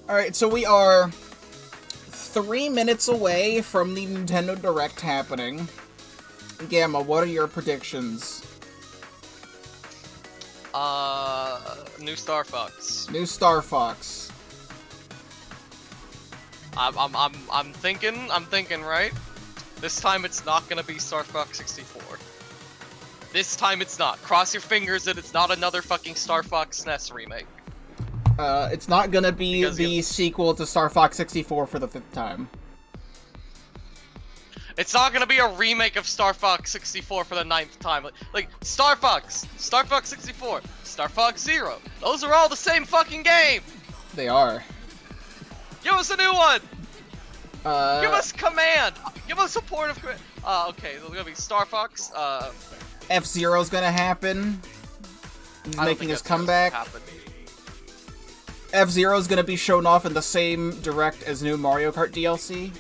Alright, so we are 3 minutes away from the Nintendo Direct happening. Gamma, what are your predictions? New Star Fox. New Star Fox. I'm thinking, right? This time it's not gonna be Star Fox 64. This time it's not. Cross your fingers that it's not another fucking Star Fox SNES remake. It's not gonna be the sequel to Star Fox 64 for the 5th time. It's not gonna be a remake of Star Fox 64 for the 9th time. Like Star Fox 64, Star Fox Zero. Those are all the same fucking game! They are. Give us a new one! Give us Command! Give us supportive Command! Okay, there's gonna be Star Fox, F-Zero's gonna happen. He's making his comeback. F-Zero's gonna be shown off in the same direct as new Mario Kart DLC.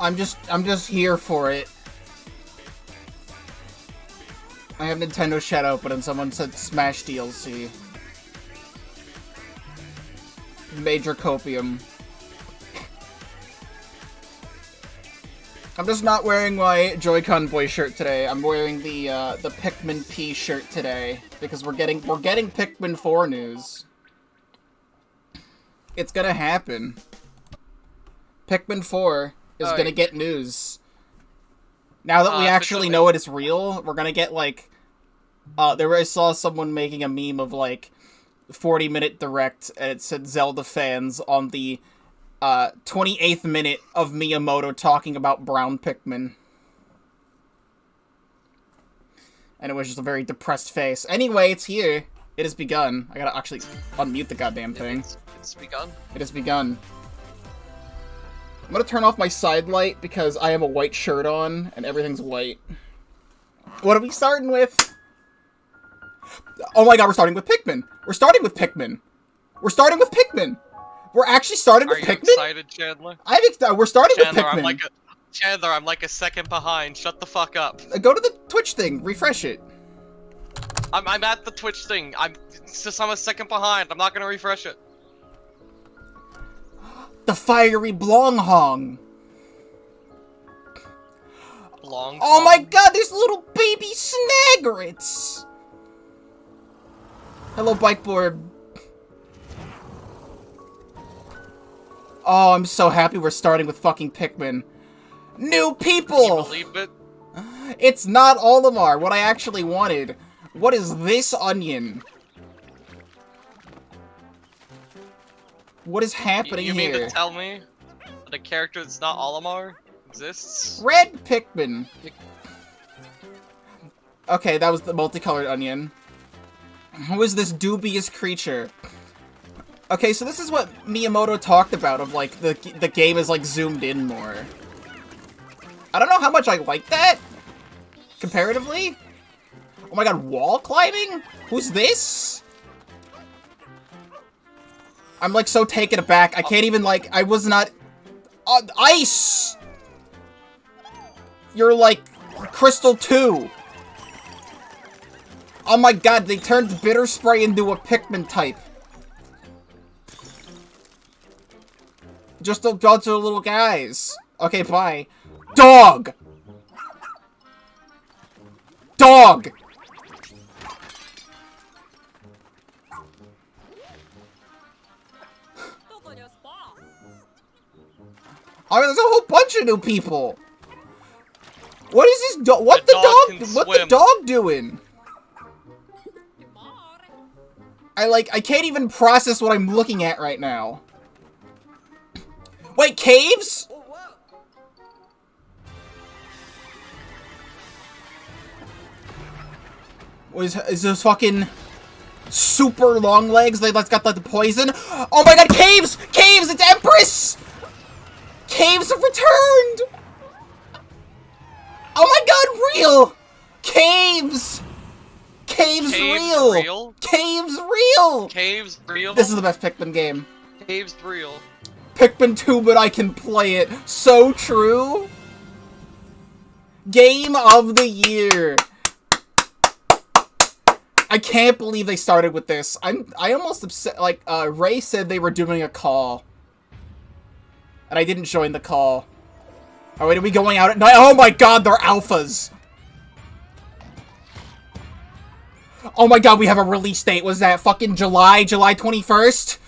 I'm just here for it. I have Nintendo chat open and someone said Smash DLC. Major copium. I'm just not wearing my Joy-Con Boy shirt today. I'm wearing the Pikmin P shirt today because we're getting Pikmin 4 news. It's gonna happen. Pikmin 4 is gonna get news. Now that we actually know it is real, we're gonna get, like... I saw someone making a meme of, like, 40-minute direct, and it said Zelda fans on the 28th minute of Miyamoto talking about brown Pikmin. And it was just a very depressed face. Anyway, it's here. It has begun. I gotta actually unmute the goddamn thing. It's begun? It has begun. I'm gonna turn off my side light because I have a white shirt on and everything's white. What are we starting with? Oh my god, we're starting with Pikmin! We're starting with Pikmin! We're starting with Pikmin! We're actually starting with Pikmin? Are you excited, Chandler? We're starting with Pikmin! Chandler, I'm like a second behind. Shut the fuck up. Go to the Twitch thing. Refresh it. I'm at the Twitch thing. I'm a second behind. I'm not gonna refresh it. The fiery Blonghong. Oh my god, there's little baby Snagrets! Hello, Bikeboard. Oh, I'm so happy we're starting with fucking Pikmin. New people! Can you believe it? It's not Olimar, what I actually wanted. What is this onion? What is happening here? You mean to tell me that a character that's not Olimar exists? Red Pikmin. Okay, that was the multicolored onion. Who is this dubious creature? Okay, so this is what Miyamoto talked about, of like, the game is like zoomed in more. I don't know how much I like that, comparatively. Oh my god, wall climbing? Who's this? I'm like so taken aback, I can't even like, I was not... ice! You're like, Crystal 2. Oh my god, they turned Bitter Spray into a Pikmin type. Just a bunch of little guys. Okay, bye. Dog! Dog! I mean, there's a whole bunch of new people. What is this dog? What the dog doing? I can't even process what I'm looking at right now. Wait, caves? Is this fucking super long legs that's got like the poison? Oh my god, caves! Caves! It's Empress! Caves have returned! Oh my god, real! Caves! Cave's real! Cave's real! Cave's real? This is the best Pikmin game. Cave's real. Pikmin 2, but I can play it. So true. Game of the year. I can't believe they started with this. I almost upset. Like, Ray said they were doing a call. And I didn't join the call. Oh, wait, are we going out at night? Oh my god, they're alphas! Oh my god, we have a release date. Was that fucking July 21st?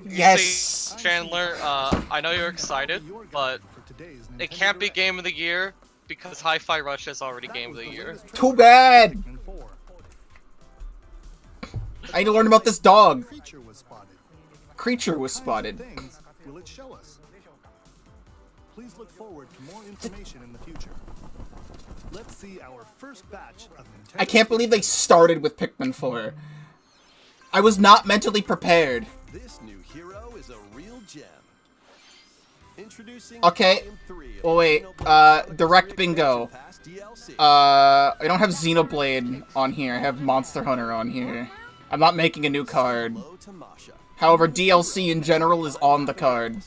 Yes! See, Chandler, I know you're excited, but it can't be Game of the Year because Hi-Fi Rush is already Game of the Year. Too bad! I need to learn about this dog. Creature was spotted. Will it show us? Please look forward to more information in the future. Let's see our first batch of Nintendo. I can't believe they started with Pikmin 4. I was not mentally prepared. This new hero is a real gem. Introducing Okay. Well, wait. Direct bingo. I don't have Xenoblade on here. I have Monster Hunter on here. I'm not making a new card. However, DLC in general is on the card.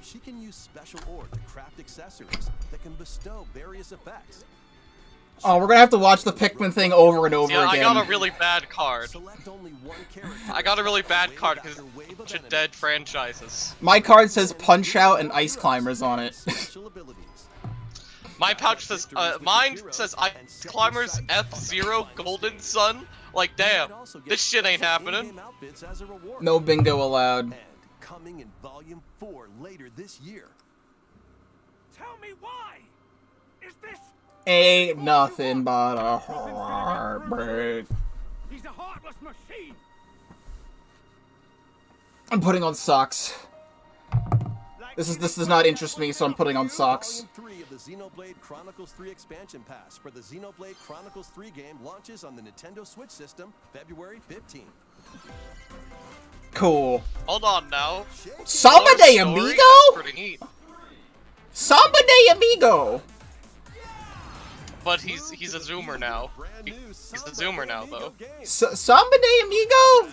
She can use special ore to craft accessories that can bestow various effects. Oh, we're gonna have to watch the Pikmin thing over and over again. I got a really bad card. Select only one character. I got a really bad card because it's a bunch of dead franchises. My card says Punch-Out and Ice Climbers on it. Special abilities. My pouch says, mine says Ice Climbers F-Zero Golden Sun. Like, damn, this shit ain't happening. No bingo allowed. And coming in Volume 4 later this year. Tell me why! Is this... Ain't nothing but a heartbreak. He's a heartless machine! I'm putting on socks. This does not interest me, so I'm putting on socks. Volume 3 of the Xenoblade Chronicles 3 expansion pass for the Xenoblade Chronicles 3 game launches on the Nintendo Switch system February 15th. Cool. Hold on now. Samba de Story? Amigo? That's pretty neat. Samba de Amigo! But he's a zoomer now. He's a zoomer now, though. Samba de Amigo?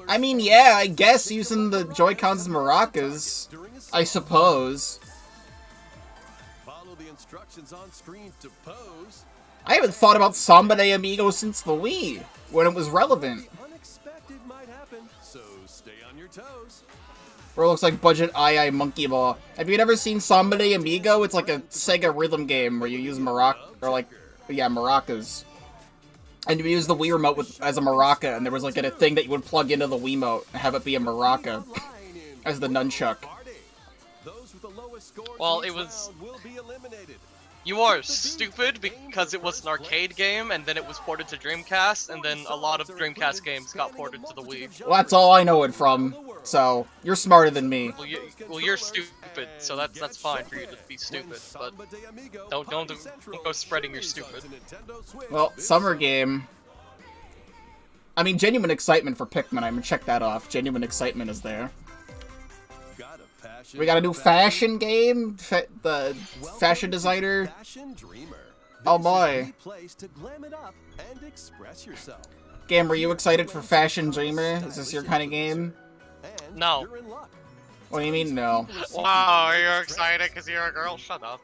I mean, yeah, I guess using the Joy-Cons as maracas. I suppose. Follow the instructions on screen to pose. I haven't thought about Samba de Amigo since the Wii, when it was relevant. The unexpected might happen, so stay on your toes. Or it looks like Budget II Monkey Ball. Have you ever seen Samba de Amigo? It's like a Sega rhythm game where you use maracas. And you use the Wii remote as a maraca, and there was like a thing that you would plug into the Wiimote and have it be a maraca as the nunchuck. Well, it was... You are stupid because it was an arcade game, and then it was ported to Dreamcast, and then a lot of Dreamcast games got ported to the Wii. Well, that's all I know it from, so you're smarter than me. Well, you're stupid, so that's fine for you to be stupid, but don't go spreading your stupid. Well, summer game. I mean, genuine excitement for Pikmin. I'm gonna check that off. Genuine excitement is there. We got a new fashion game? The fashion designer? Oh boy. Game, were you excited for Fashion Dreamer? Is this your kind of game? No. What do you mean, no? Wow, you're excited because you're a girl? Shut up.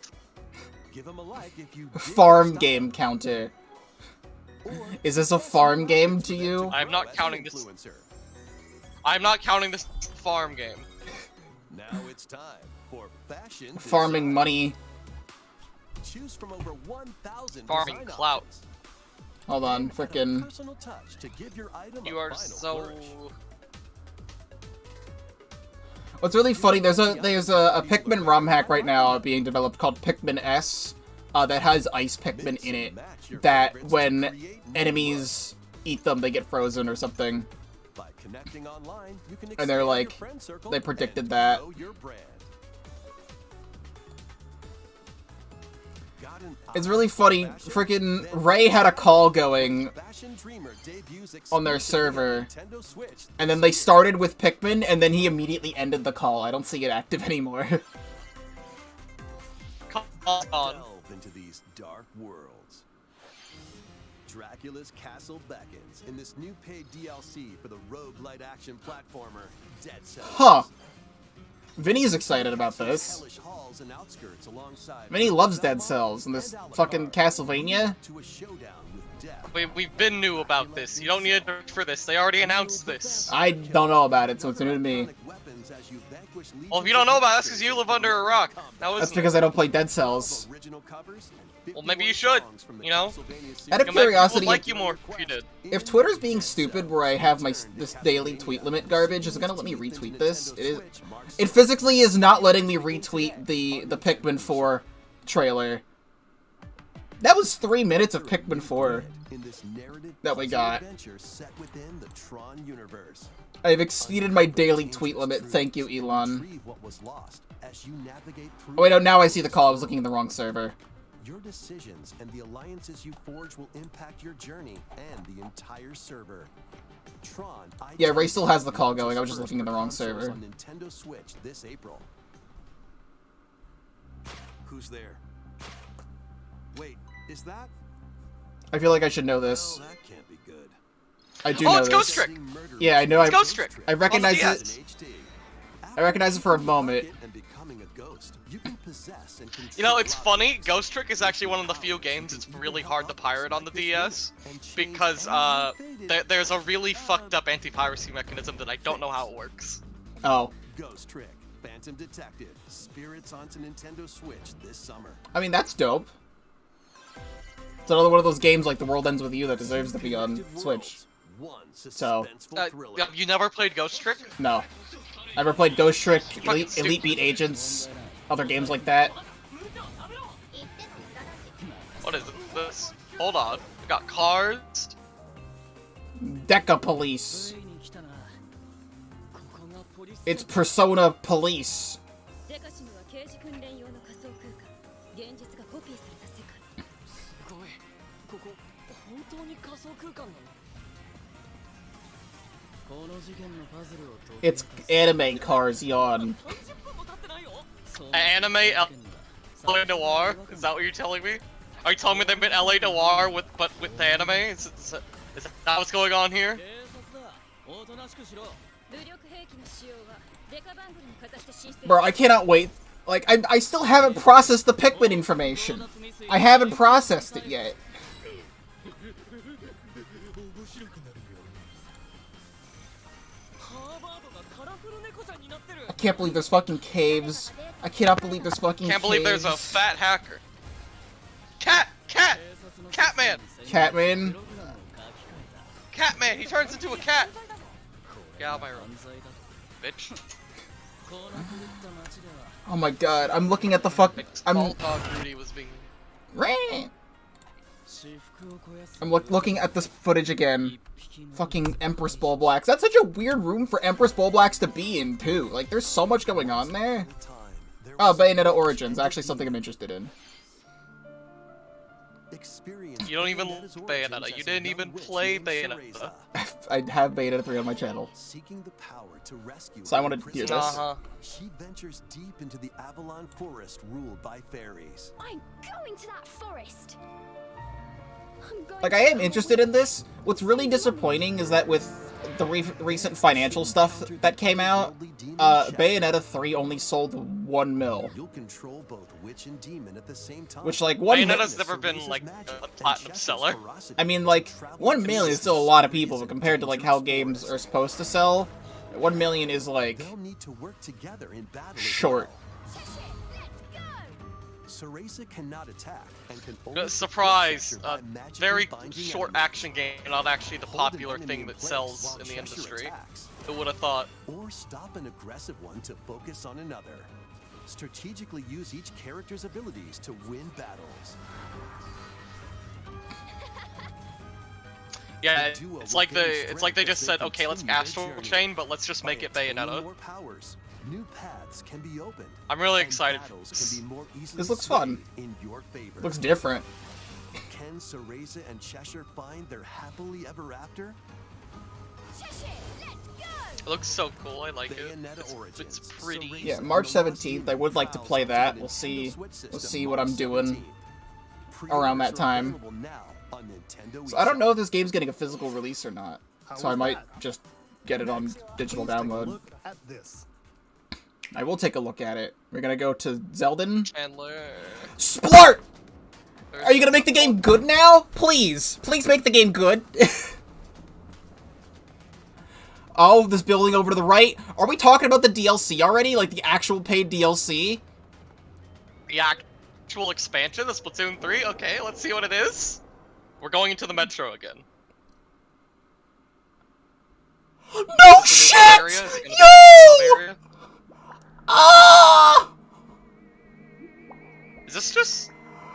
Farm game counter. Is this a farm game to you? I'm not counting this. I'm not counting this farm game. Now it's time for fashion Farming design. Money. Choose from over 1,000 farming clout. Hold on, frickin'. You are so... What's really funny, there's a Pikmin ROM hack right now being developed called Pikmin S that has ice Pikmin in it, that when enemies eat them, they get frozen or something. And they're like, they predicted that. It's really funny, freaking Ray had a call going on their server, and then they started with Pikmin, and then he immediately ended the call. I don't see it active anymore. Come on. into these dark worlds. Dracula's Castle beckons in this new paid DLC for the roguelite action platformer Dead Cells. Huh. Vinny's excited about this. Hellish halls and outskirts alongside Vinny loves Dead Cells and this fucking Castlevania. to a showdown with death. We've been new about this. You don't need to for this. They already announced this. I don't know about it, so it's new to me. Weapons as you vanquish Well, if you don't know about it, that's because you live under a rock. That's because I don't play Dead Cells. original covers and Well, maybe you 51 should, songs from the you know? Castlevania series. Out of People curiosity, like you more if you did. if Twitter's being stupid where I have my this daily tweet limit garbage, is it gonna let me retweet this? It physically is not letting me retweet the Pikmin 4 trailer. That was 3 minutes of Pikmin 4 in this narrative that we got. adventure set within the Tron universe. I've exceeded my daily tweet limit. Thank you, Elon. Retrieve what was lost as you navigate through Oh wait, no, now I see the call. I was looking at the wrong server. Your decisions and the alliances you forge will impact your journey and the entire server. Tron. Yeah, Ray still has the call going. I was just looking at the wrong server. On Nintendo Switch this April. Who's there? Wait, is that? I feel like I should know this. Oh, that can't be good. I do Oh, know it's this. Ghost Trick! Yeah, I know. It's Ghost Trick! I recognize On the it. DS. I recognize it for a moment. And becoming a ghost, you can possess and control You know, it's life. funny. Ghost Trick is actually one of the few games it's really hard to pirate on the DS because there's a really fucked up anti-piracy mechanism that I don't know how it works. Oh. Ghost Trick, Phantom Detective, Spirits onto Nintendo Switch this summer. I mean, that's dope. It's another one of those games like The World Ends With You that deserves to be on Switch. One So- suspenseful thriller. You never played Ghost Trick? No. I never played Ghost Trick, Elite Beat Agents, other games like that. What is this? Hold on. We got cards. Deca Police. It's Persona Police. デカシムは刑事訓練用の仮想空間現実がコピーされた世界すごいここ本当に仮想空間なのこの事件のパズルを解 It's anime cars, yawn. 30分も経ってないよ Anime LA Noir? Is that what you're telling me? Are you telling me they made LA Noir with the anime? Is that what's going on here? 警察だおとなしくしろ武力兵器の使用はデカバングルにかざして申請 Bro, I cannot wait. Like, I still haven't processed the Pikmin information. I haven't processed it yet. I can't believe there's fucking caves. I cannot believe there's fucking Can't believe there's a caves. fat hacker. Catman! Catman. Catman! He turns into a cat! Get out of my room, bitch. Oh my god, I'm looking at the fuck. I'm Dog Rudy was being... looking at this footage again. Fucking Empress Ball Blacks. That's such a weird room for Empress Ball Blacks to be in, too. Like, there's so much going on there. Oh, Bayonetta Origins. Actually, something I'm interested in. You don't even Bayonetta. You didn't even play Bayonetta. I have Bayonetta 3 on my channel. Seeking the power to rescue So I wanted to hear this. Uh-huh. She ventures deep into the Avalon Forest ruled by fairies. I'm going to that forest. I'm going Like, I am interested in this. What's really disappointing is that with the recent financial stuff that came out, Bayonetta 3 only sold 1 mil. You'll control both witch and demon at the same time. Which, like, 1 mil... Bayonetta's never been, like, a platinum seller. I mean, like, 1 million is still a lot of people, but compared to, like, how games are supposed to sell, 1 million is, like, They'll need to work together in battle as short. well. Cereza cannot attack and can only Surprise! capture by magically Very binding short enemies. action game, not actually the Hold an popular enemy thing in that place sells while in the Cheshire industry. attacks. Who would have thought? Or stop an aggressive one to focus on another. Strategically use each character's abilities to win battles. Yeah, The duo it's will like gain it's like they strength just as said, they okay, let's continue their Astral journey. Chain, but let's just By make it attaining Bayonetta. more powers, new paths can be opened. I'm really and excited for battles this. can be more easily This looks fun. swayed in your favor. Looks different. Can Cereza and Cheshire find their happily ever after? It looks so cool. I like it. Bayonetta Origins. It's pretty. Yeah, March 17th, I would like to play that. We'll see what I'm doing. around that Pre-orders are time. available now on Nintendo So I don't eShop. know if this game's getting a physical release or not. How So I was might that? just get it on Next, digital please take a download. look at this. I will take a look at it. We're gonna go to Zeldin. Chandler. Splart! There's Are you gonna make the game good now? Please. Please make the game good. Oh, this building over to the right. Are we talking about the DLC already? Like the actual paid DLC? the actual expansion, the Splatoon 3? Okay, let's see what it is. We're going into the metro again. No Is it gonna be a hub area? shit! Is it gonna be a hub Yo! area? Ah! Is this just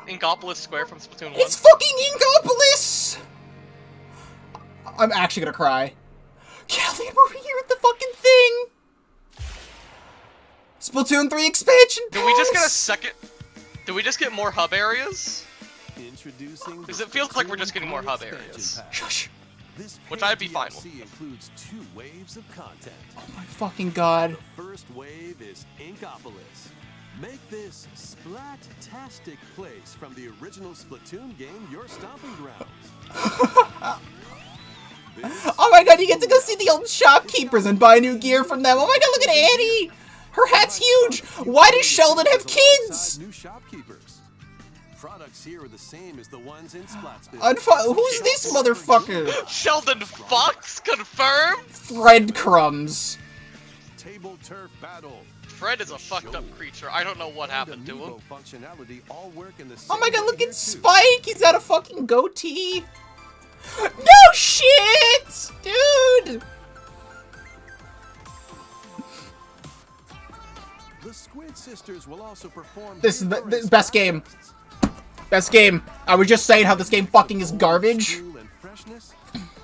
Inkopolis Square from Splatoon 1? It's fucking Inkopolis! I'm actually gonna cry. Kelly, we're here at the fucking thing! Splatoon 3 expansion pass! Did we just get a second... Did we just get more hub areas? Introducing Because it feels like we're just getting more hub Expansion areas. Pack. Shush. This Which paid I'd be fine DLC with. includes 2 waves of content. Oh my fucking god. The first wave is Inkopolis. Make this splat-tastic place from the original Splatoon game your stomping grounds. Oh my god, you get to go see the old shopkeepers and buy new gear from them. Oh my god, look at Annie! Her hat's huge! Why does Sheldon have kids? New shopkeepers. Products here are the same as the ones in Splatsville. Who's this motherfucker? Sheldon Fox confirmed? Breadcrumbs. Table turf battle. Fred is a fucked up creature. I don't know what happened to him. Amiibo functionality all work in the Oh my same god, way look here at too. Spike! He's got a fucking goatee! No shit! Dude! The Squid Sisters will also perform. This is the best game. Best game. I was just saying how this game fucking is garbage. And freshness,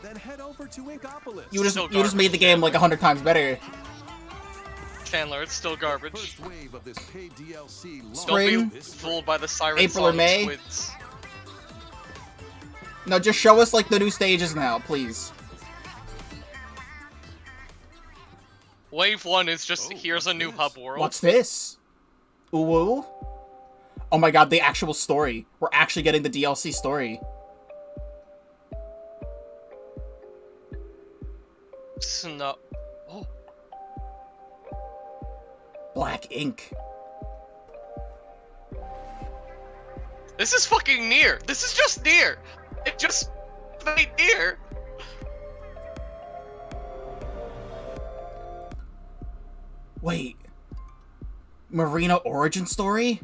then head over to Inkopolis. You just Still made the game like 100 times better. Chandler, it's still garbage. First wave of this paid DLC launch Spring. Don't be this fooled by the siren April or song May? squids. No, just show us like the new stages now, please. Wave 1 is just, here's a new hub world. What's this? Ooh. Oh my god, the actual story. We're actually getting the DLC story. Snow. Oh, Black ink. this is fucking near. This is just near. It just made near. Wait. Marina origin story?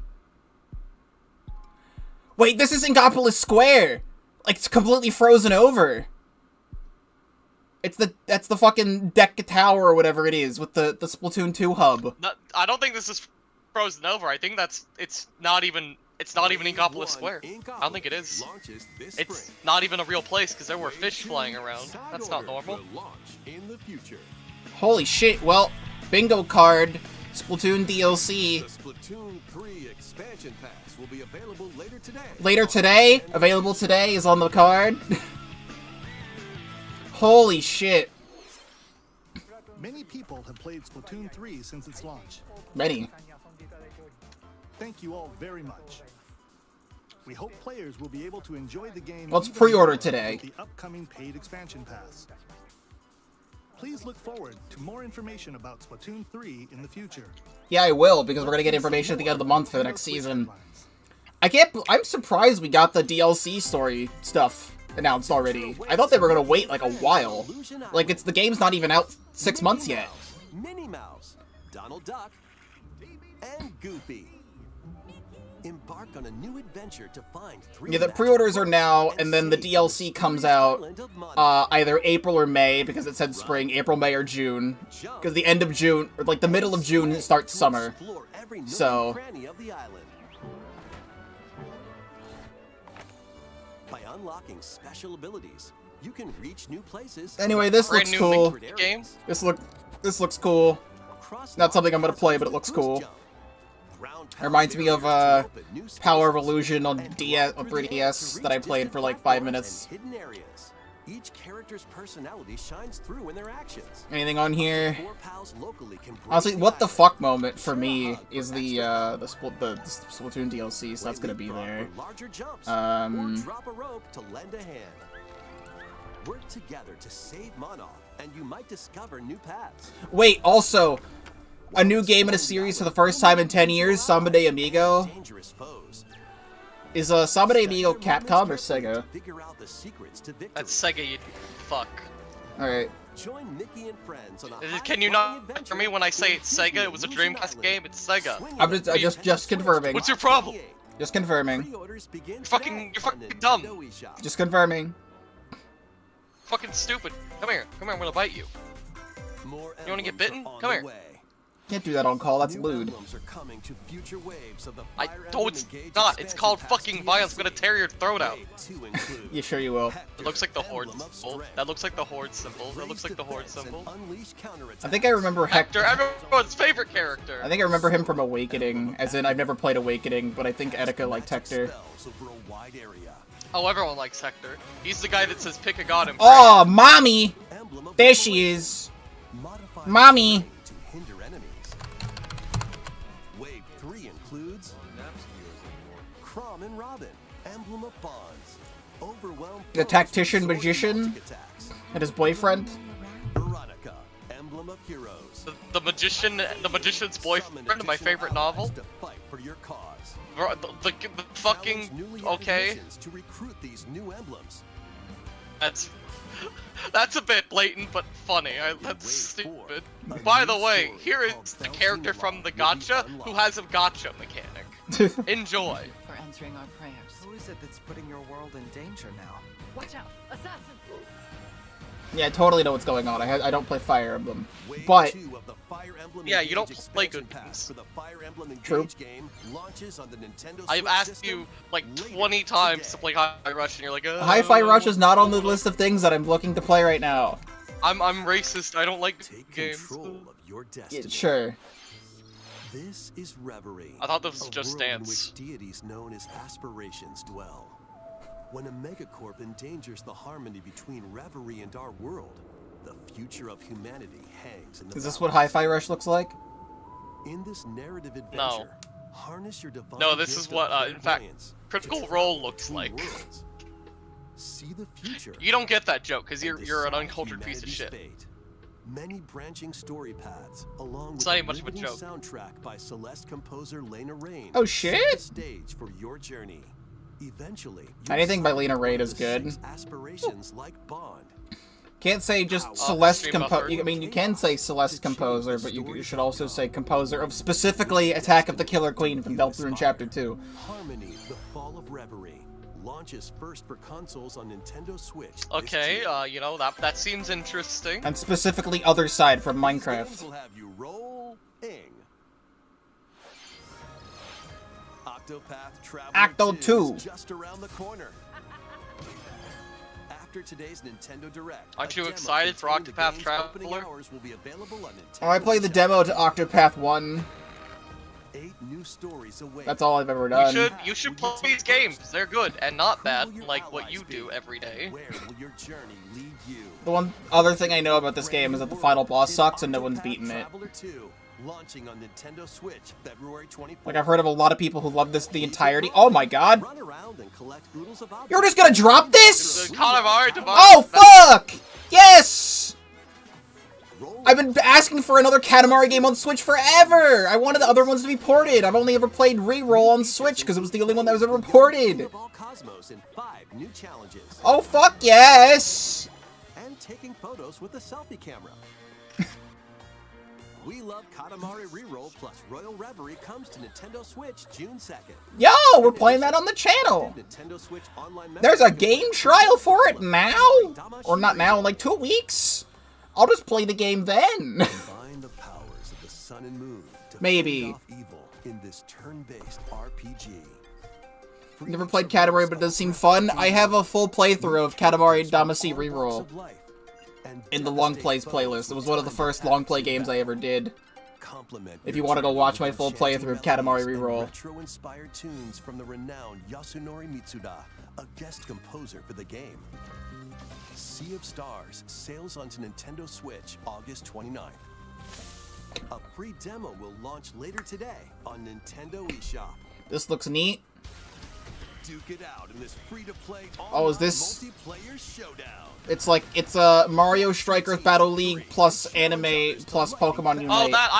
Wait, this is Inkopolis Square! Like, it's completely frozen over. That's the fucking deck tower or whatever it is, with the Splatoon 2 hub. No, I don't think this is frozen over. I think it's not even Inkopolis one, Square. I don't think it is. launches this It's spring. not even a real place because there were Wave fish 2 flying around. side That's not order normal. will launch in the future. Holy shit, well, bingo card, Splatoon DLC. The Splatoon 3 expansion pass will be available later today. Later today, available today, is on the card. Holy shit. Many people have played Splatoon 3 since its launch. Many. Thank you all very much. We hope players will be able to enjoy the game. Let's even pre-order more today. with the upcoming paid expansion pass. Please look forward to more information about Splatoon 3 in the future. Yeah, I will, because we're gonna get information at the end of the month for the next season. I'm surprised we got the DLC story stuff announced already. I thought they were gonna wait like a while. Like, the game's not even out 6 months yet. Minnie Mouse, Donald Duck, and Goofy. Embark on a new adventure to find 3 Yeah, the pre-orders are now, and then the DLC comes out either April or May, because it said spring, April, May, or June. Because the end of June, or like the middle of June starts summer. So, by unlocking special abilities, you can reach new places. anyway, this Brand looks new cool. Mickey game. This looks cool. Not something I'm gonna play, but it looks cool. It reminds me of Power Power of Illusion on DS or 3DS that I played for like 5 minutes. Each character's personality shines through in their actions. Anything on here? 4 pals locally can bring Honestly, the what the action. fuck moment for me is the Splatoon DLC, so that's gonna be there. Larger jumps, Or drop a rope to lend a hand. Work together to save Monoth, and you might discover new paths. Wait, also, a new game in a series for the first time in 10 years, Samba de Amigo. Dangerous foes. Is Samba de Amigo Capcom or Sega? Figure out the secrets to victory. That's Sega, you fuck. Alright. Join Mickey and friends on a Can you not hear me when I say it's Sega? It was a Dreamcast game, it's Sega. I'm just confirming. What's your problem? Just confirming. Pre-orders begin You're fucking dumb. Just confirming. Fucking stupid. Come here, I'm gonna bite you. You wanna get bitten? Come here. Can't do that on call, that's lewd. I told it's not, it's called fucking violence, I'm gonna tear your throat out. You sure you will. It looks like the Horde symbol. That looks like the Horde symbol. That looks like the Horde symbol. I think I remember Hector, everyone's favorite character. I think I remember him from Awakening, as in I've never played Awakening, but I think Etika liked Hector. Oh, everyone likes Hector. He's the guy that says pick a god and pray. Oh, mommy! There she is. Mommy! Wave 3 includes Crom and Robin, Emblem of Bonds, Overwhelmed The tactician magician and his boyfriend. Veronica, Emblem of Heroes. The magician's boyfriend, my favorite novel. To fight for your cause. The fucking okay. To recruit these new emblems. That's a bit blatant, but funny. That's stupid. By the way, here is the character from the gacha who has a gacha mechanic. Enjoy. For answering our prayers. Who is it that's putting your world in danger now? Watch out! Assassin! Yeah, I totally know what's going on. I don't play Fire Emblem, but yeah, you don't play good games. True. I've asked you like 20 times to play Hi-Fi Rush, and you're like, Hi-Fi Rush is not on the list of things that I'm looking to play right now. I'm racist. I don't like games. Control of your destiny. Yeah, sure. This is Reverie. I thought this was a Just world Dance. in which deities known as aspirations dwell. When a megacorp endangers the harmony between Reverie and our world, the future of humanity hangs in the Is this balance. what Hi-Fi Rush looks like? In this narrative adventure, No. harness your divine No, this gift is of what, in fact, clairvoyance Critical to Role travel looks between like. worlds. See the future. You don't get that joke because and you're an decide uncultured piece of humanity's shit. fate. Many branching story paths, along with It's not a even much of a riveting joke. soundtrack by Celeste composer Lena Raine. Oh, set shit! the stage for your journey. Eventually, Anything by you'll Lena decide Raine one is of the good. 6 aspirations like Bond. Can't say just Oh, Celeste stream composer. buffer. I mean, you can say Celeste composer, but you should also say composer of specifically Attack of the Killer Queen from Deltarune Chapter 2. Harmony, the Fall of Reverie, launches first for consoles on Nintendo Switch. this Okay, year. you know, that seems interesting. And specifically Other Side from These games Minecraft. will have you rolling. Octopath Traveler Octo 2. is just around the corner. After today's Nintendo Direct, Aren't a you demo excited for containing the Octopath game's opening Traveler? hours will be available on Oh, I Nintendo played the eShop. demo to Octopath 1. 8 new stories await. That's all I've ever done. You should play these games. They're good and not bad, like what you do every day. Where will your journey lead you? The one other thing I know about this game is that the final boss sucks and no one's beaten it. Traveler 2, launching on Nintendo Switch February 24th. Like, I've heard of a lot of people who love this the entirety. Oh my god! Run around and collect oodles of You're just gonna drop this?! The Katamari device. Oh fuck! Yes! I've been asking for another Katamari game on Switch forever! I wanted the other ones to be ported! I've only ever played Reroll on Switch because it was the only one that was ever ported! Cosmos in 5 new challenges. Oh fuck yes! And taking photos with a selfie camera. We Love Katamari Reroll plus Royal Reverie comes to Nintendo Switch June 2nd. Yo, we're playing that on the channel! Nintendo Switch online There's a game trial for it now? Or not now, in like 2 weeks? I'll just play the game then. Combine the powers of the sun and moon to Maybe. fend off evil in this turn-based RPG. Never played Katamari, but it does seem fun. I have a full playthrough of Katamari Damacy Reroll in the Long Plays playlist. It was one of the first long play games I ever did. If you want to go watch my full playthrough of Katamari Reroll. Retro-inspired tunes from the renowned Yasunori Mitsuda, a guest composer for the game. Sea of Stars sails onto Nintendo Switch August 29th. A free demo will launch later today on Nintendo eShop. This looks neat. Duke it out in this free-to-play Oh, is this... multiplayer showdown. It's like, it's a Mario Strikers Battle League plus anime plus Pokemon Unite. Oh, that,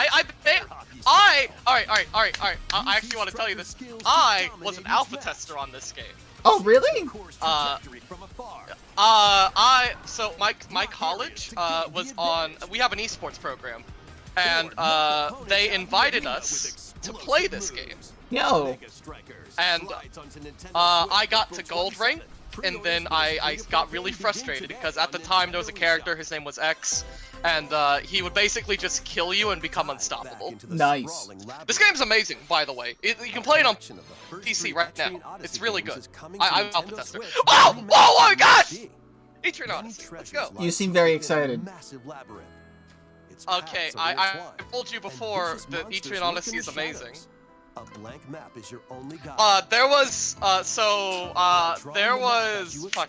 alright. I actually want to tell you this. I was an alpha tester on this game. Oh, really? So my college, was on, we have an esports program. And, they invited us to play this game. Yo. And, I got to gold rank. And then I got really frustrated because at the time there was a character, his name was X, and he would basically just kill you and become unstoppable. Nice. This game's amazing, by the way. You can play it on PC right now. It's really good. I'm alpha tester. Oh! Oh my gosh! Etrian Odyssey, let's go. You seem very excited. Okay, I told you before that Etrian Odyssey is amazing. A blank map is your only guide. There was, fuck,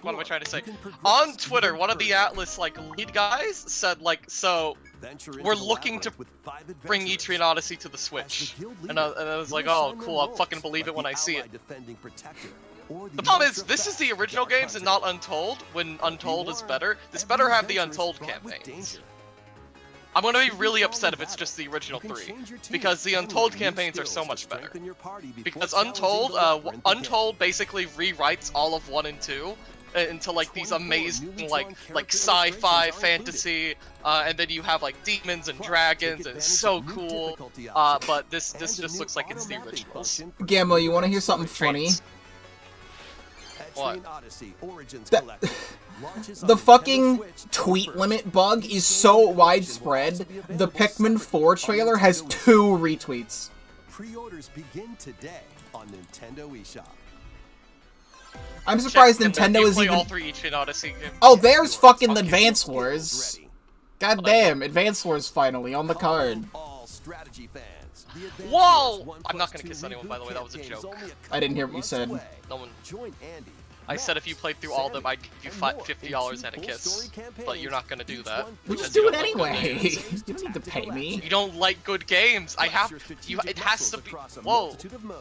what am I trying to say? On Twitter, one of the Atlas, like, lead guys said, like, so, we're looking to bring Etrian Odyssey to the Switch. And I was like, oh, cool, I'll fucking believe it when I see it. The problem is, this is the original games and not Untold, when Untold is better. This better have the Untold campaigns. I'm gonna be really upset if it's just the original 3, because the Untold campaigns are so much better. Because Untold basically rewrites all of 1 and 2 into like these amazing like sci-fi fantasy, and then you have like demons and dragons, and it's so cool. But this just looks like it's the originals. Gamma, you want to hear something funny? What? The fucking tweet limit bug is so widespread, the Pikmin 4 trailer has 2 retweets. Pre-orders begin today on Nintendo eShop. I'm surprised Nintendo is even... all 3 Etrian Odyssey games. Oh, there's fucking Advance Wars. God damn, Advance Wars finally on the card. Whoa! I'm not gonna kiss anyone, by the way, that was a joke. I didn't hear what you said. No one... I said if you played through all of them, I'd give you $50 and a kiss. But you're not gonna do that. We'll just do it anyway. You don't need to pay me. You don't like good games. I have... it has to be... Whoa.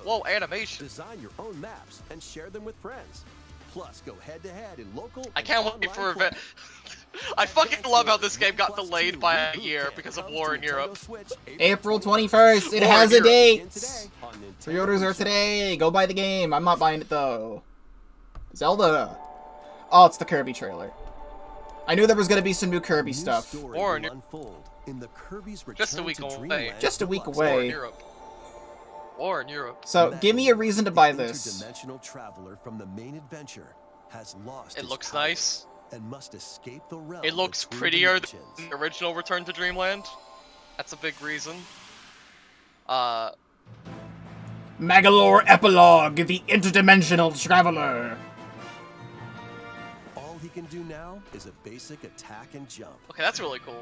Whoa, animation. Design your own maps and share them with friends. Plus, go head-to-head in local... I can't wait for event... I fucking love how this game got delayed by a year because of war in Europe. April 21st, it has a date! Pre-orders are today, go buy the game. I'm not buying it though. Zelda! Oh, it's the Kirby trailer. I knew there was gonna be some new Kirby stuff. War in just a week away. Just a week away. War in Europe. So, give me a reason to buy this. Traveler from the main adventure has lost it looks nice. And must escape the realm. It looks prettier than the original Return to Dreamland. That's a big reason. Magalore Epilogue, the Interdimensional Traveler. All he can do now is a basic attack and jump. Okay, that's really cool.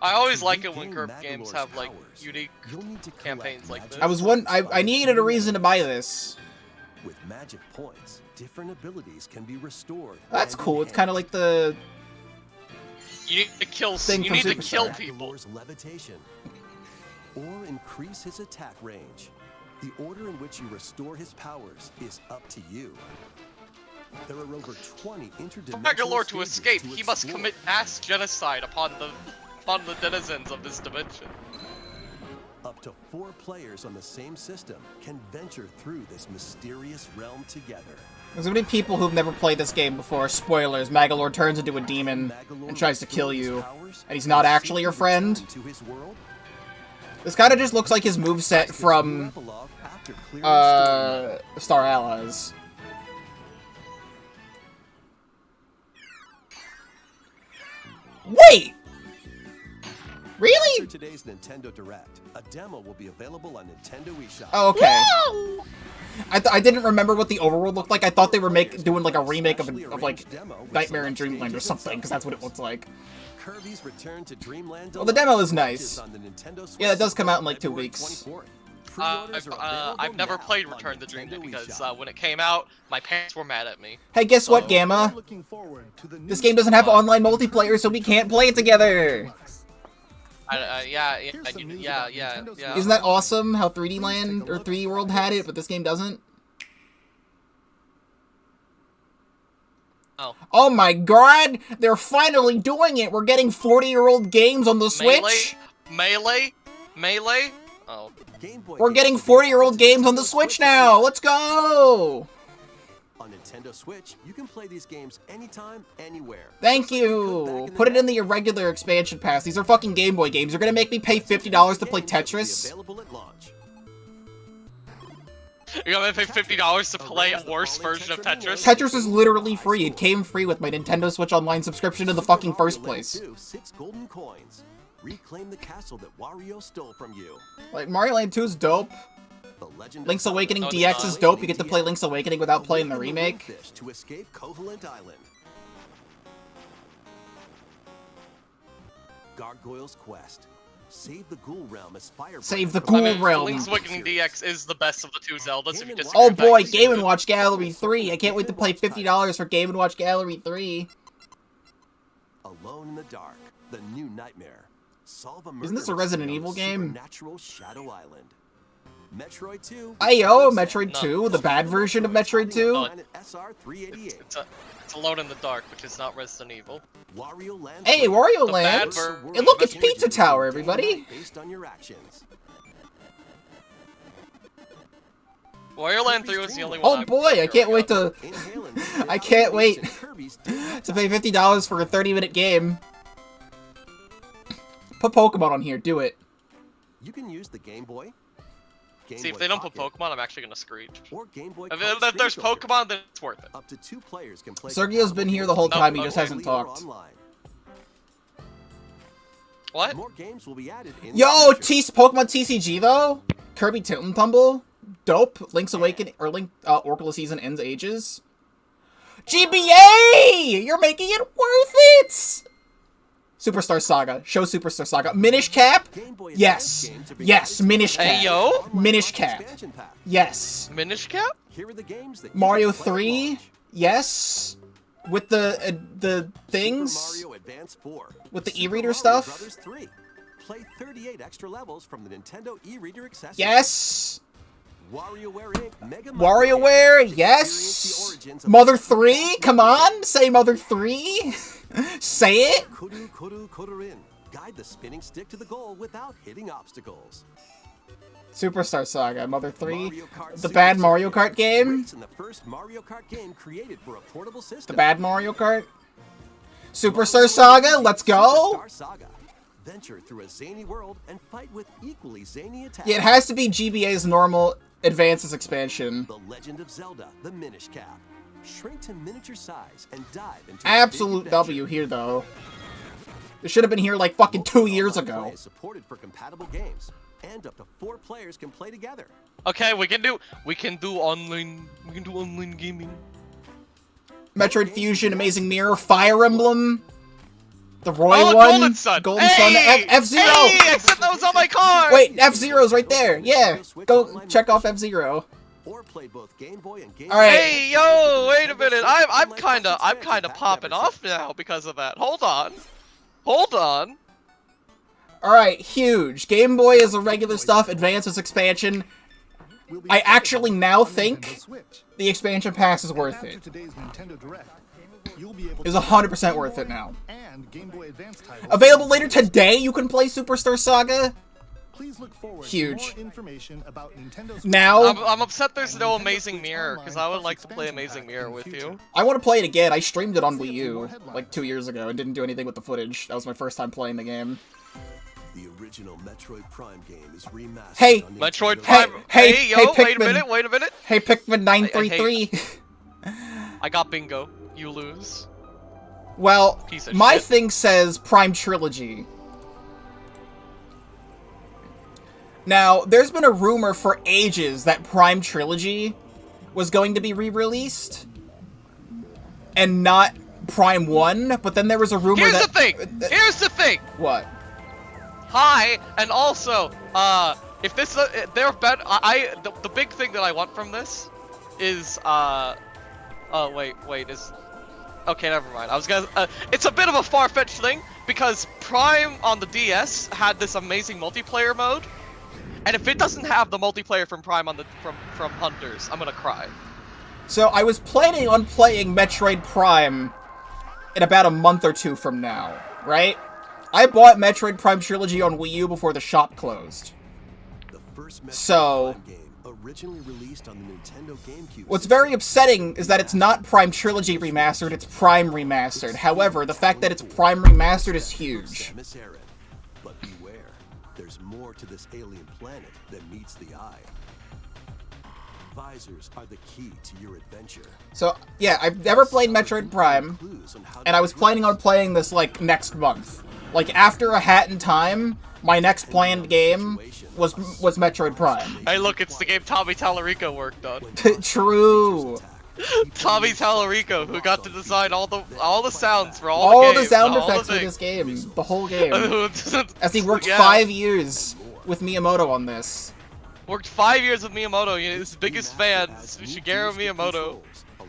I always like it when Kirby games have like unique campaigns like this. I needed a reason to buy this. With magic points, different abilities can be restored. That's cool. It's kind of like the you need to kill thing from Superstar. Kill people. Levitation, or increase his attack range. The order in which you restore his powers is up to you. There are over 20 interdimensional Magalore to escape, he must commit mass genocide upon the denizens of this dimension. Up to 4 players on the same system can venture through this mysterious realm together. There's gonna be people who've never played this game before. Spoilers, Magalore turns into a demon and tries to kill you, and he's not actually your friend. This kind of just looks like his moveset from Star Allies. Wait! Really? After today's Nintendo Direct, a demo will be available on Nintendo eShop. Oh, okay. I didn't remember what the overworld looked like. I thought they were doing like a remake of like Nightmare in Dreamland or something, because that's what it looks like. Kirby's Return to Dreamland. Well, the demo is nice. Yeah, it does come out in like 2 weeks. I've never played Return the Dream because when it came out, my parents were mad at me. Hey, guess what, Gamma? This game doesn't have online multiplayer, so we can't play it together. Yeah. Isn't that awesome? How 3D Land or 3D World had it, but this game doesn't. Oh my god! They're finally doing it! We're getting 40-year-old games on the Switch! Melee? Oh. We're getting 40-year-old games on the Switch now! Let's go! On Nintendo Switch, you can play these games anytime, anywhere. Thank you! Put it in the irregular expansion pass. These are fucking Game Boy games. You're gonna make me pay $50 to play Tetris? Available at launch. You're gonna pay $50 to play a worse version of Tetris? Tetris is literally free. It came free with my Nintendo Switch Online subscription in the fucking first place. 6 golden coins. Reclaim the castle that Wario stole from you. Like, Mario Land 2 is dope. Link's Awakening DX is dope. You get to play Link's Awakening without playing the remake. To escape Covalent Island. Gargoyle's Quest. Save the Ghoul Realm as Fire. Save the Ghoul Realm. Link's Awakening DX is the best of the two Zeldas. If you disagree, Oh boy, Game & Watch Gallery 3. I can't wait to play $50 for Game & Watch Gallery 3. Alone in the Dark. The New Nightmare. Solve a murder. Isn't this a Resident Evil game? Natural Shadow Island. Metroid 2. Ayo, Metroid 2, the bad version of Metroid 2. It's Alone in the Dark, which is not Resident Evil. Wario Land. Hey, Wario Land. Hey, look, it's Pizza Tower, everybody. Based on your actions. Wario Land 3 was the only one. Oh boy, I can't wait to. I can't wait to pay $50 for a 30-minute game. Put Pokemon on here. Do it. You can use the Game Boy. See, if they don't put Pokemon, I'm actually gonna screech. Or Game Boy if there's Pokemon, then it's worth it. Up to 2 players can play. Sergio's been here the whole time. He just hasn't talked. What? More games will be added in Yo, Pokemon TCG though. Kirby Tilton Tumble. Dope. Link's Awakening or Link Orcula Season ends ages. GBA! You're making it worth it! Superstar Saga. Show Superstar Saga. Minish Cap? Yes. Yes, Minish Cap. Hey, yo! Minish Cap. Yes. Minish Cap? Here are the games that Mario 3? Yes. With the things? Mario Advance 4. With the e-reader stuff? Brothers 3. Play 38 extra levels from the Nintendo e-reader accessory. Yes. WarioWare Inc. Mega WarioWare, yes. Mother 3? Come on, say Mother 3. Say it. Koru-koru-koru-in. Guide the spinning stick to the goal without hitting obstacles. Superstar Saga, Mother 3. The bad Mario Kart game. The first Mario Kart game created for a portable system. The bad Mario Kart. Superstar Saga, let's go. Superstar Saga. Venture through a zany world and fight with equally zany attacks. Yeah, it has to be GBA's normal Advances expansion. The Legend of Zelda, the Minish Cap. Shrink to miniature size and dive into absolute W here though. It should have been here like fucking 2 years ago. Is supported for compatible games, and up to 4 players can play together. Okay, we can do online gaming. Metroid Fusion, Amazing Mirror, Fire Emblem, the Roy one, Golden Sun, Golden Sun, F-Zero. Hey, I said that was on my card. Wait, F-Zero's right there. Yeah, go check off F-Zero. Or play both Game Boy and Game All right. Hey, yo, wait a minute. I'm kind of popping off now because of that. Hold on. All right, huge. Game Boy is a regular stuff. Advance is expansion. I actually now think the expansion pass is worth it. It's 100% worth it now. Available later today. You can play Superstar Saga. Huge. Now, I'm upset there's no Amazing Mirror because I would like to play Amazing Mirror with you. I want to play it again. I streamed it on Wii U like 2 years ago and didn't do anything with the footage. That was my first time playing the game. The original Metroid Prime game is remastered. Hey, Metroid Prime. Hey, yo, Pikmin. wait a minute. Hey, Pikmin 933. I got bingo. You lose. Well, Piece of my shit. thing says Prime Trilogy. Now, there's been a rumor for ages that Prime Trilogy was going to be re-released and not Prime 1, but then there was a rumor Here's the thing! What? Hi, and also, If this, they're better. The big thing that I want from this is, oh wait, is, okay, never mind. I was gonna, it's a bit of a far-fetched thing because Prime on the DS had this amazing multiplayer mode, and if it doesn't have the multiplayer from Prime on the from Hunters, I'm gonna cry. So I was planning on playing Metroid Prime in about a month or two from now, right? I bought Metroid Prime Trilogy on Wii U before the shop closed. So, originally released on the Nintendo GameCube. What's very upsetting is that it's not Prime Trilogy Remastered, it's Prime Remastered. However, the fact that it's Prime Remastered is huge. But beware, there's more to this alien planet than meets the eye. Visors are the key to your adventure. So, yeah, I've never played Metroid Prime, and I was planning on playing this, like, next month. Like, after A Hat in Time, my next planned game was Metroid Prime. Hey, look, it's the game Tommy Tallarico worked on. True. Tommy Tallarico, who got to design all the sounds for all the games, the sound effects for this game, the whole game. As he worked 5 years with Miyamoto on this. Worked 5 years with Miyamoto. His biggest fan, Shigeru Miyamoto.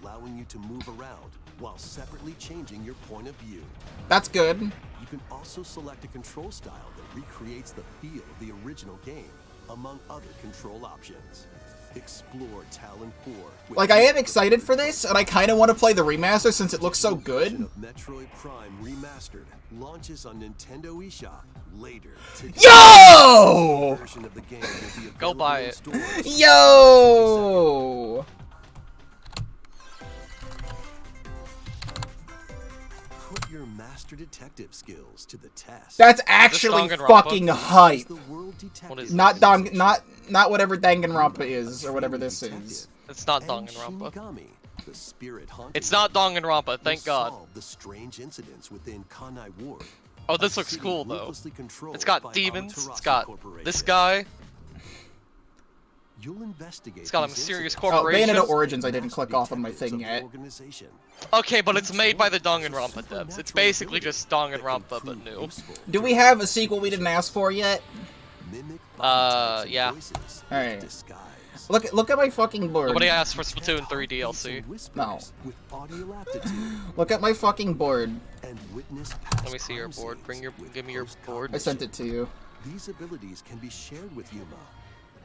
Allowing you to move around while separately changing your point of view. That's good. You can also select a control style that recreates the feel of the original game, among other control options. Explore Talon 4. Like, I am excited for this, and I kind of want to play the remaster since it looks so good. Metroid Prime Remastered launches on Nintendo eShop later today. Yo! Go buy it. Yo! Put your master detective skills to the test. That's actually fucking hype. What is not whatever Danganronpa is, or whatever this is. It's not Danganronpa. It's not Danganronpa, thank God. The strange incidents within Kanai Ward. Oh, this looks cool though. It's got demons. It's got this guy. It's got a mysterious corporation. Bayonetta Origins I didn't click off on my thing yet. Okay, but it's made by the Danganronpa devs. It's basically just Danganronpa, but new. Do we have a sequel we didn't ask for yet? Yeah. Alright. Look at my fucking board. Nobody asked for Splatoon 3 DLC. No. Look at my fucking board. Let me see your board. Give me your board. I sent it to you. These abilities can be shared with Yuma.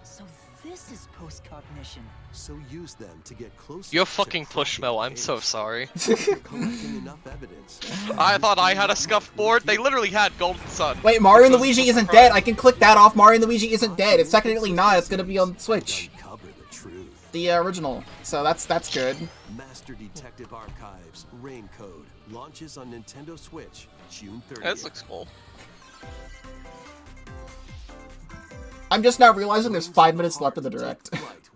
So this is post-cognition. So use them to get closer. You're fucking Pushmo, I'm so sorry. Enough evidence. I thought I had a scuff board. They literally had Golden Sun. Wait, Mario and Luigi isn't dead. I can click that off. Mario and Luigi isn't dead. It's technically not. It's gonna be on Switch. The original. So that's good. Master Detective Archives Rain Code launches on Nintendo Switch June 30th. This looks cool. I'm just now realizing there's 5 minutes left of the direct.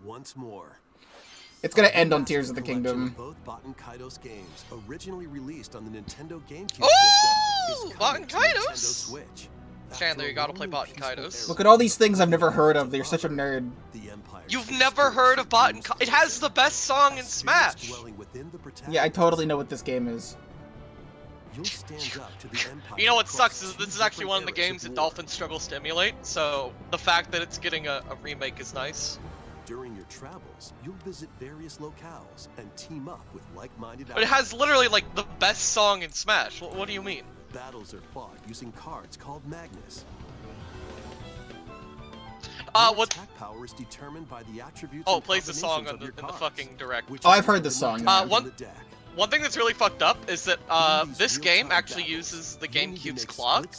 Once more. It's gonna end on Tears of the Kingdom. Both Baten Kaitos games, originally released on the Nintendo GameCube system, Baten Kaitos. Switch. Chandler, you gotta play Baten Kaitos. Look at all these things I've never heard of. You're such a nerd. You've never heard of Baten Kaitos? It has the best song in Smash. Yeah, I totally know what this game is. You know what sucks is this is actually one of the games that Dolphin struggles to emulate, so the fact that it's getting a remake is nice. During your travels, you'll visit various locales and team up with like-minded. But it has literally like the best song in Smash. What do you mean? Battles are fought using cards called Magnus. What? Attack power is determined by the attributes. Oh, it plays the song in the fucking direct. Oh, I've heard this song. One thing that's really fucked up is that this game actually uses the GameCube's clock,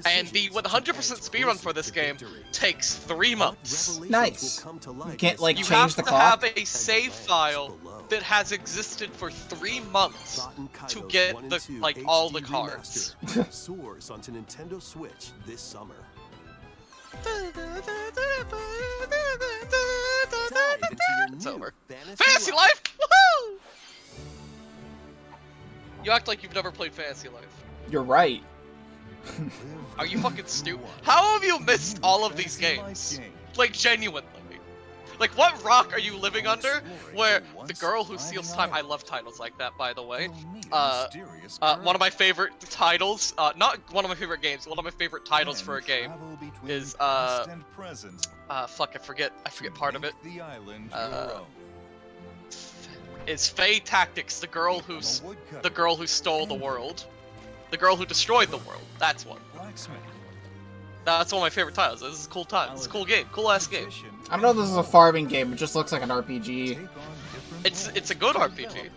and the 100% speedrun for this game takes 3 months. Nice. You can't like change the clock. You have to have a save file that has existed for 3 months to get the all the cards. Soars onto Nintendo Switch this summer. It's over. Fantasy Life! Woohoo! You act like you've never played Fantasy Life. You're right. Are you fucking stupid? How have you missed all of these games? Like, genuinely. Like, what rock are you living under where the girl who steals time— I love titles like that, by the way. One of my favorite titles, not one of my favorite games, one of my favorite titles for a game is, fuck, I forget part of it. The island It's Faye Tactics, the girl who stole the world. The girl who destroyed the world. That's one. Blacksmith. That's one of my favorite titles. This is a cool time. It's a cool game. Cool ass game. I don't know if this is a farming game. It just looks like an RPG. It's a good RPG.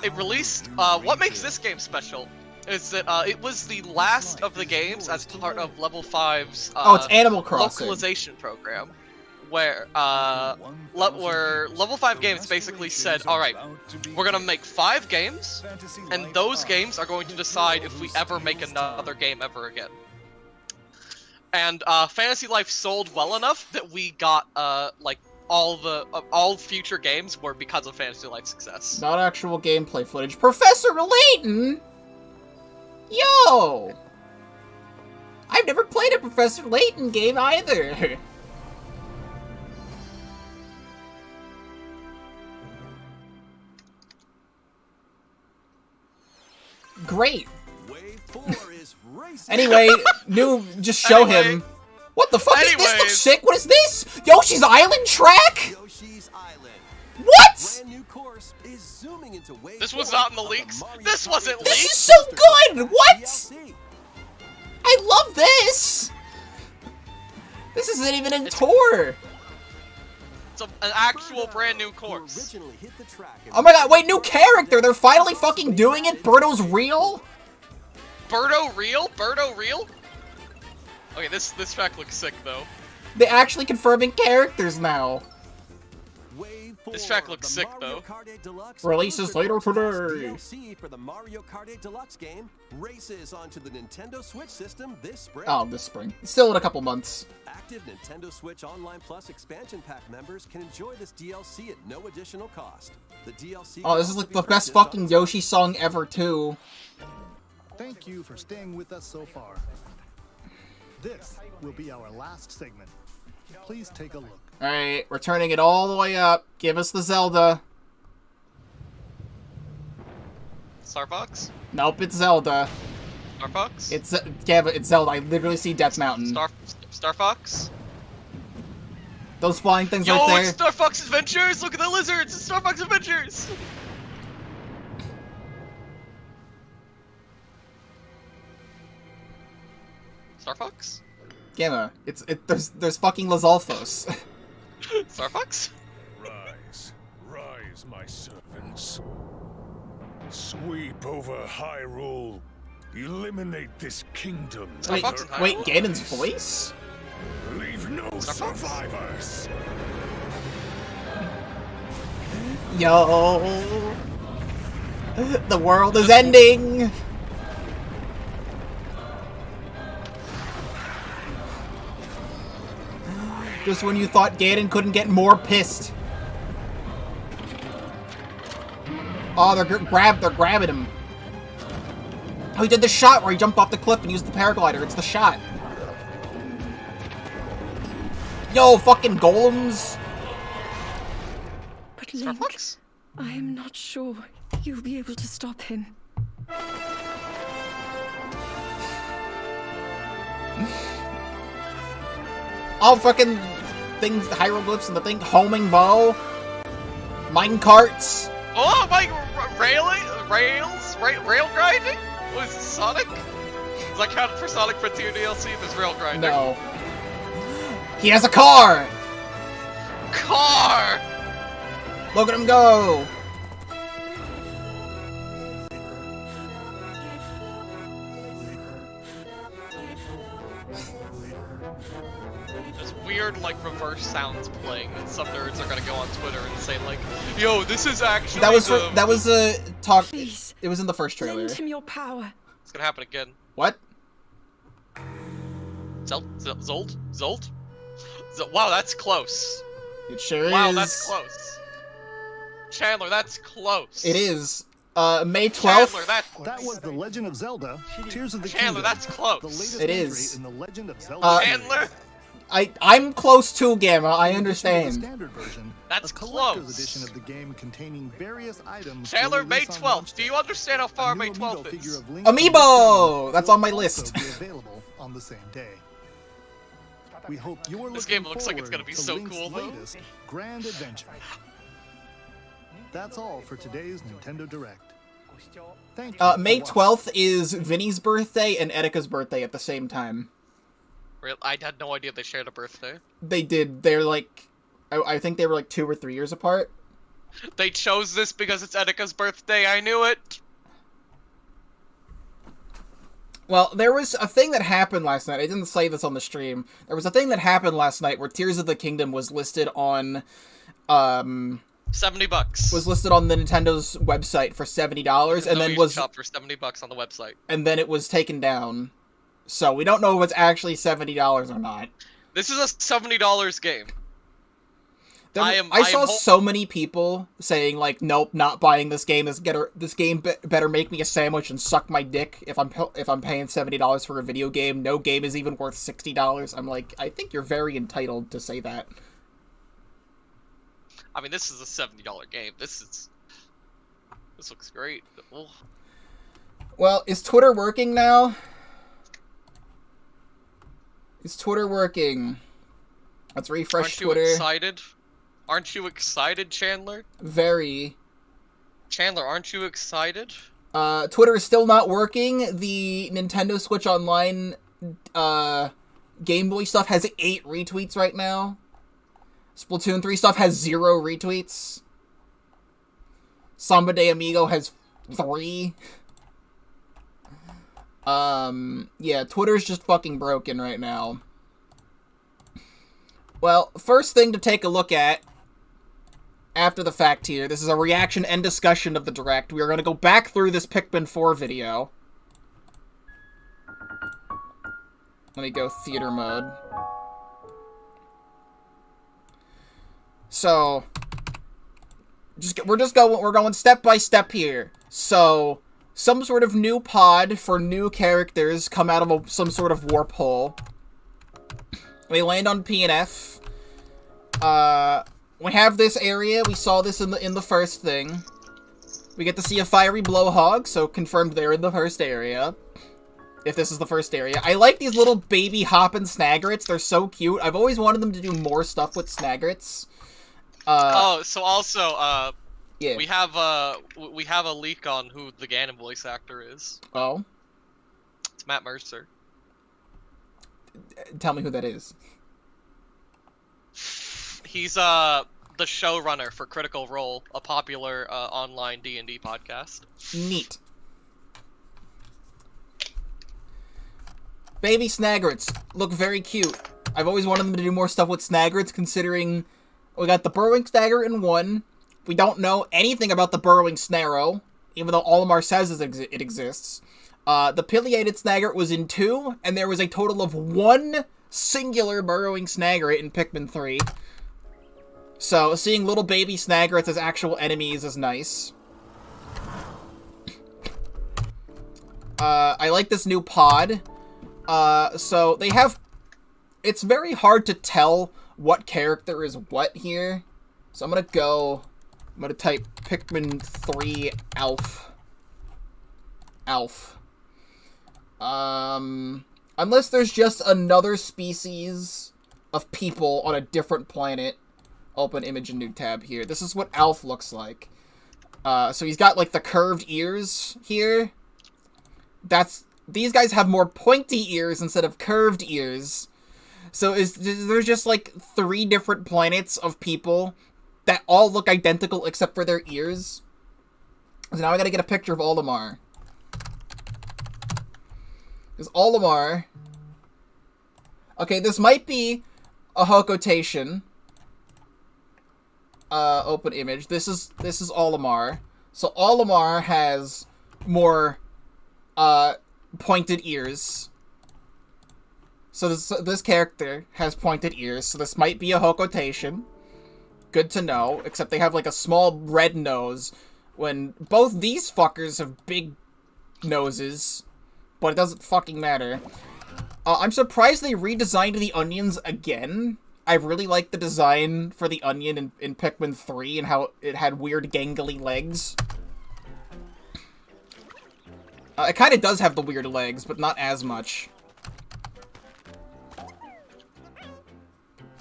It released. What makes this game special is that it was the last of the games as part of Level 5's it's Animal Crossing localization program, where Level 5 Games basically said, all right, we're gonna make 5 games, and those games are going to decide if we ever make another game ever again. And Fantasy Life sold well enough that we got like all future games were because of Fantasy Life's success. Not actual gameplay footage. Professor Layton! Yo! I've never played a Professor Layton game either. Great. Wave 4 is racing. Anyway, just show him. What the fuck is this? Looks sick. What is this? Yoshi's Island track? Yoshi's Island. What? Brand new course is zooming into wave This was not in the leaks. This wasn't leaked. This is so good. What? I love this. This isn't even in tour. It's an actual brand new course. Oh my god, wait, new character! They're finally fucking doing it? Birdo's real? Birdo real? Birdo real? Okay, this track looks sick though. They actually confirming characters now. This track looks sick though. Releases later today. DLC for the Mario Kart 8 Deluxe game races onto the Nintendo Switch system this spring. Oh, this spring. Still in a couple months. Active Nintendo Switch Online Plus expansion pack members can enjoy this DLC at no additional cost. The DLC. Oh, this is like the best fucking Yoshi song ever too. Thank you for staying with us so far. This will be our last segment. Please take a look. Alright, we're turning it all the way up. Give us the Zelda. Star Fox? Nope, it's Zelda. Star Fox? It's Zelda. I literally see Death Mountain. Star Fox? Those flying things Yo, right there. It's Star Fox Adventures! Look at the lizards! It's Star Fox Adventures! Star Fox? Gamma, there's fucking Lizalfos. Star Fox? Rise, my servants. Sweep over Hyrule. Eliminate this kingdom. Wait, Ganon's voice? Leave no survivors. Yo, the world is ending. Just when you thought Ganon couldn't get more pissed. Oh, they're grabbing him. Oh, he did the shot where he jumped off the cliff and used the paraglider. It's the shot. Yo, fucking golems. But Link, I am not sure you'll be able to stop him. All fucking things, hieroglyphs and the thing, homing bow, mine carts. Oh my, rail grinding? What is this, Sonic? Does that count for Sonic Frontier DLC? There's rail grinding. No. He has a car! Car! Look at him go! There's weird, like, reverse sounds playing, and some nerds are gonna go on Twitter and say, like, yo, this is actually that was a talk. Please, it was in the first trailer. lend him your power. It's gonna happen again. What? Zolt? Wow, that's close. It sure is. Wow, that's close. Chandler, that's close. It is. May 12th. Chandler, that was The Legend of Zelda, Tears of the Chandler, Kingdom. that's close. The latest It entry is. in the Legend of Zelda Chandler. I'm close to Gamma. I The understand. standard version, That's a collector's close. edition of the game containing various items. Chandler, will May release on 12th. launch Do you understand how far A May new 12th figure is? of Link Amiibo! from this game That's on my will list. also be available on the same day. We hope you're This looking game looks like it's gonna be forward so to Link's cool, though. latest grand adventure. That's all for today's Nintendo Direct. Thank you. May 12th is Vinny's birthday and Etika's birthday at the same time. I had no idea they shared a birthday. They did. They're like, I think they were like 2 or 3 years apart. They chose this because it's Etika's birthday. I knew it. Well, there was a thing that happened last night. I didn't say this on the stream. There was a thing that happened last night where Tears of the Kingdom was listed on, $70. was listed on the Nintendo's website for $70, and then was shop for $70 on the website. And then it was taken down. So we don't know if it's actually $70 or not. This is a $70 game. I saw so many people saying like, "Nope, not buying this game. This game better make me a sandwich and suck my dick if I'm paying $70 for a video game. No game is even worth $60." I'm like, I think you're very entitled to say that. I mean, this is a $70 game. This looks great. Oh. Well, is Twitter working now? Is Twitter working? Let's refresh Twitter. Aren't you excited? Aren't you excited, Chandler? Very. Chandler, aren't you excited? Twitter is still not working. The Nintendo Switch Online Game Boy stuff has 8 retweets right now. Splatoon 3 stuff has 0 retweets. Samba de Amigo has 3. Yeah, Twitter's just fucking broken right now. Well, first thing to take a look at after the fact here, this is a reaction and discussion of the Direct. We are going to go back through this Pikmin 4 video. Let me go theater mode. So, we're going step by step here. So, some sort of new pod for new characters come out of some sort of warp hole. They land on P&F. We have this area. We saw this in the first thing. We get to see a fiery blowhog, so confirmed they're in the first area. If this is the first area. I like these little baby hoppin' Snagrets. They're so cute. I've always wanted them to do more stuff with Snagrets. So also, yeah. we have a leak on who the Ganon voice actor is. Oh? It's Matt Mercer. Tell me who that is. He's the showrunner for Critical Role, a popular online D&D podcast. Neat. Baby Snagrets look very cute. I've always wanted them to do more stuff with Snagrets, considering we got the Burrowing Snagger in 1. We don't know anything about the Burrowing Snarrow, even though Olimar says it exists. The Pileated Snaggart was in 2, and there was a total of 1 singular Burrowing Snaggart in Pikmin 3. So, seeing little baby Snaggarts as actual enemies is nice. I like this new pod. So, they have... It's very hard to tell what character is what here. So, I'm gonna type Pikmin 3 Alf. Alf. Unless there's just another species of people on a different planet. Open image and new tab here. This is what Alf looks like. So he's got, like, the curved ears here. These guys have more pointy ears instead of curved ears. So there's just, like, 3 different planets of people that all look identical except for their ears. So now I gotta get a picture of Olimar. Because Olimar... Okay, this might be a Hokotation. Open image. This is Olimar. So Olimar has more pointed ears. So this character has pointed ears. So this might be a Hokotation. Good to know. Except they have like a small red nose. When both these fuckers have big noses. But it doesn't fucking matter. I'm surprised they redesigned the onions again. I really like the design for the onion in Pikmin 3 and how it had weird gangly legs. It kind of does have the weird legs, but not as much.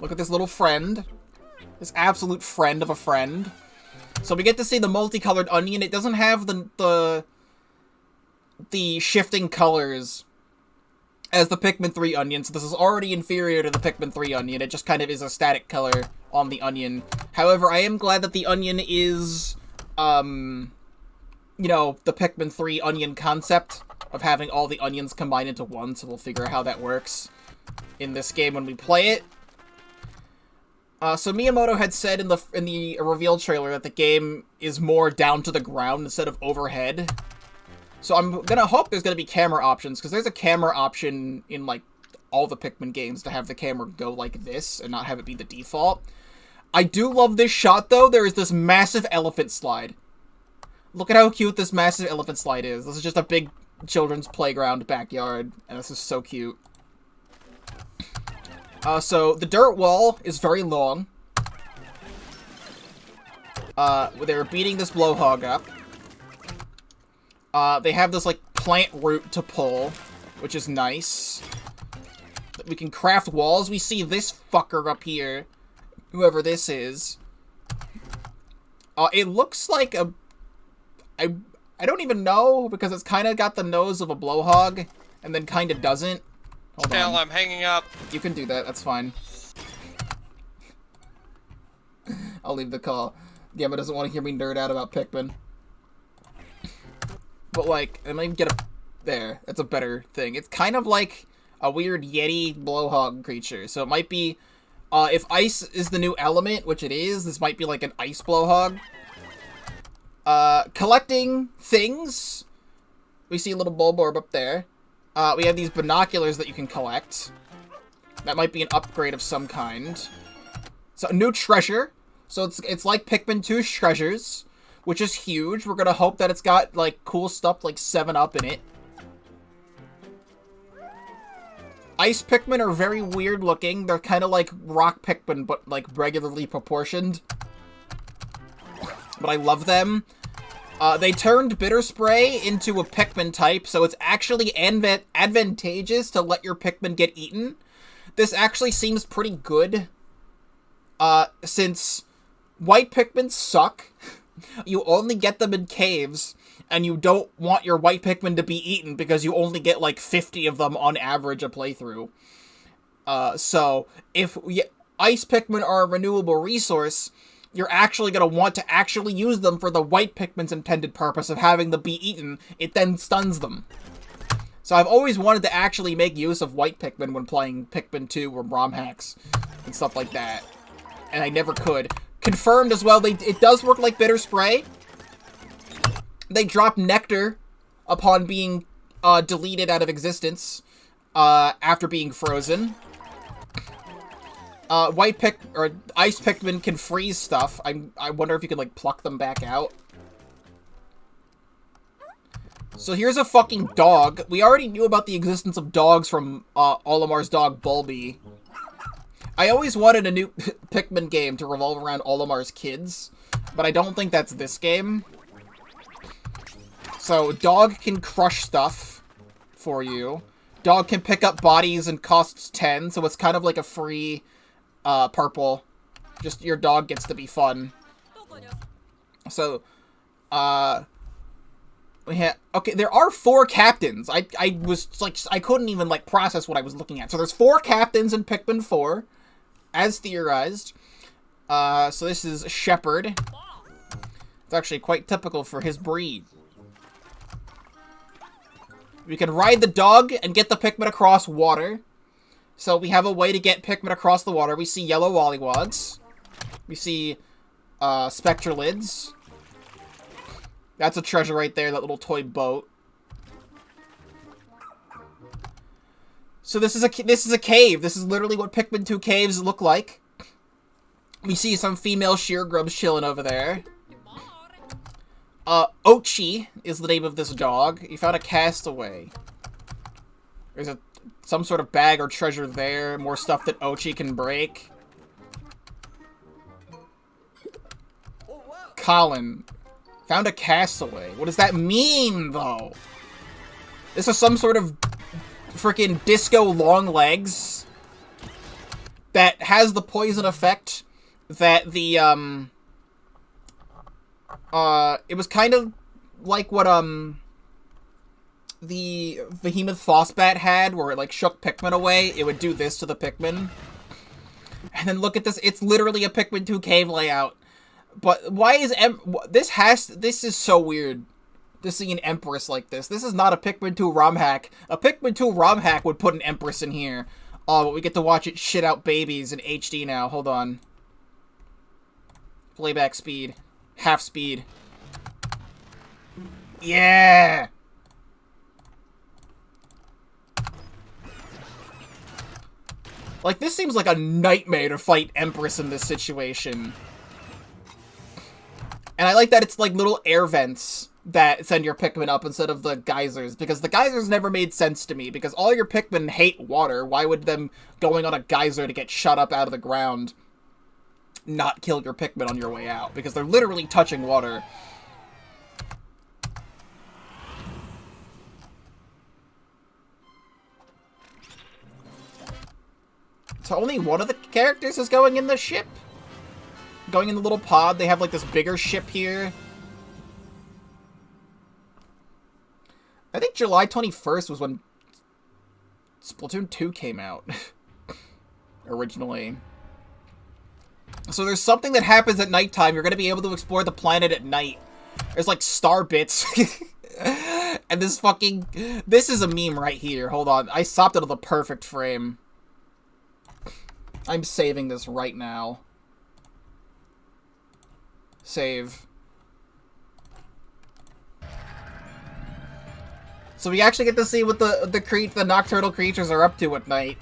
Look at this little friend. This absolute friend of a friend. So we get to see the multicolored onion. It doesn't have the shifting colors as the Pikmin 3 onion, so this is already inferior to the Pikmin 3 onion. It just kind of is a static color on the onion. However, I am glad that the onion is, you know, the Pikmin 3 onion concept of having all the onions combined into one, so we'll figure out how that works in this game when we play it. So Miyamoto had said in the reveal trailer that the game is more down to the ground instead of overhead. So I'm gonna hope there's gonna be camera options, because there's a camera option in, like, all the Pikmin games to have the camera go like this and not have it be the default. I do love this shot, though. There is this massive elephant slide. Look at how cute this massive elephant slide is. This is just a big children's playground backyard, and this is so cute. So the dirt wall is very long. They're beating this blowhog up. They have this, like, plant root to pull, which is nice. We can craft walls. We see this fucker up here, whoever this is. It looks like a... I don't even know, because it's kind of got the nose of a blowhog, and then kind of doesn't. Hold on. I'm hanging up. You can do that, that's fine. I'll leave the call. Gamma doesn't want to hear me nerd out about Pikmin. But, like, I might even get a... There, that's a better thing. It's kind of like a weird Yeti blowhog creature. So it might be... if ice is the new element, which it is, this might be like an ice blowhog. Collecting things. We see a little Bulborb up there. We have these binoculars that you can collect. That might be an upgrade of some kind. So, a new treasure. So it's like Pikmin 2's treasures, which is huge. We're gonna hope that it's got, like, cool stuff like 7-Up in it. Ice Pikmin are very weird looking. They're kind of like rock Pikmin, but, like, regularly proportioned. But I love them. They turned Bitter Spray into a Pikmin type, so it's actually advantageous to let your Pikmin get eaten. This actually seems pretty good. Since white Pikmin suck. You only get them in caves, and you don't want your white Pikmin to be eaten because you only get, like, 50 of them on average a playthrough. So, if Ice Pikmin are a renewable resource, you're actually going to want to actually use them for the white Pikmin's intended purpose of having them be eaten. It then stuns them. So I've always wanted to actually make use of white Pikmin when playing Pikmin 2 or ROM hacks and stuff like that. And I never could. Confirmed as well, it does work like Bitter Spray. They drop nectar upon being deleted out of existence after being frozen. Ice Pikmin can freeze stuff. I wonder if you could, like, pluck them back out. So here's a fucking dog. We already knew about the existence of dogs from Olimar's dog Bulby. I always wanted a new Pikmin game to revolve around Olimar's kids, but I don't think that's this game. So, dog can crush stuff for you. Dog can pick up bodies and costs 10, so it's kind of like a free purple. Just your dog gets to be fun. So, okay, there are 4 captains. I was, like, I couldn't even, like, process what I was looking at. So there's 4 captains in Pikmin 4, as theorized. So this is Shepherd. It's actually quite typical for his breed. We can ride the dog and get the Pikmin across water. So we have a way to get Pikmin across the water. We see yellow Wollywogs. We see Spectralids. That's a treasure right there, that little toy boat. So this is a cave. This is literally what Pikmin 2 caves look like. We see some female sheer grubs chilling over there. Ochi is the name of this dog. You found a castaway. There's some sort of bag or treasure there. More stuff that Ochi can break. Colin. Found a castaway. What does that mean, though? This is some sort of freaking disco long legs. that has the poison effect that the, it was kind of like what, the Behemoth Frostbat had, where it, like, shook Pikmin away. It would do this to the Pikmin. And then look at this. It's literally a Pikmin 2 cave layout. But why is this is so weird to see an Empress like this. This is not a Pikmin 2 ROM hack. A Pikmin 2 ROM hack would put an Empress in here. Oh, but we get to watch it shit out babies in HD now. Hold on. Playback speed. Half speed. Yeah! Like, this seems like a nightmare to fight Empress in this situation. And I like that it's like little air vents that send your Pikmin up instead of the geysers, because the geysers never made sense to me, because all your Pikmin hate water. Why would them going on a geyser to get shot up out of the ground not kill your Pikmin on your way out? Because they're literally touching water. So only one of the characters is going in the ship? Going in the little pod? They have like this bigger ship here. I think July 21st was when Splatoon 2 came out. Originally. So there's something that happens at nighttime. You're going to be able to explore the planet at night. There's like star bits. And this fucking... This is a meme right here. Hold on. I stopped it on the perfect frame. I'm saving this right now. Save. So we actually get to see what the nocturnal creatures are up to at night.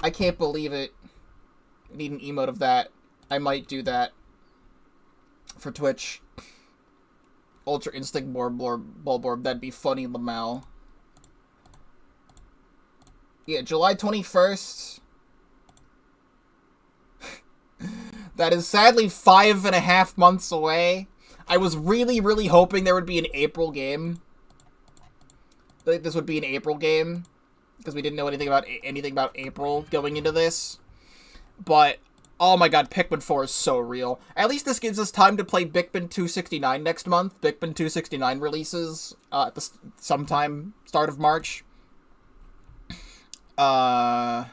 I can't believe it. I need an emote of that. I might do that for Twitch. Ultra Instinct Bulborb. That'd be funny, Lamau. Yeah, July 21st. That is sadly 5.5 months away. I was really, really hoping there would be an April game. This would be an April game, because we didn't know anything about April going into this. But oh my god, Pikmin 4 is so real. At least this gives us time to play Pikmin 269 next month. Pikmin 269 releases at sometime start of March. I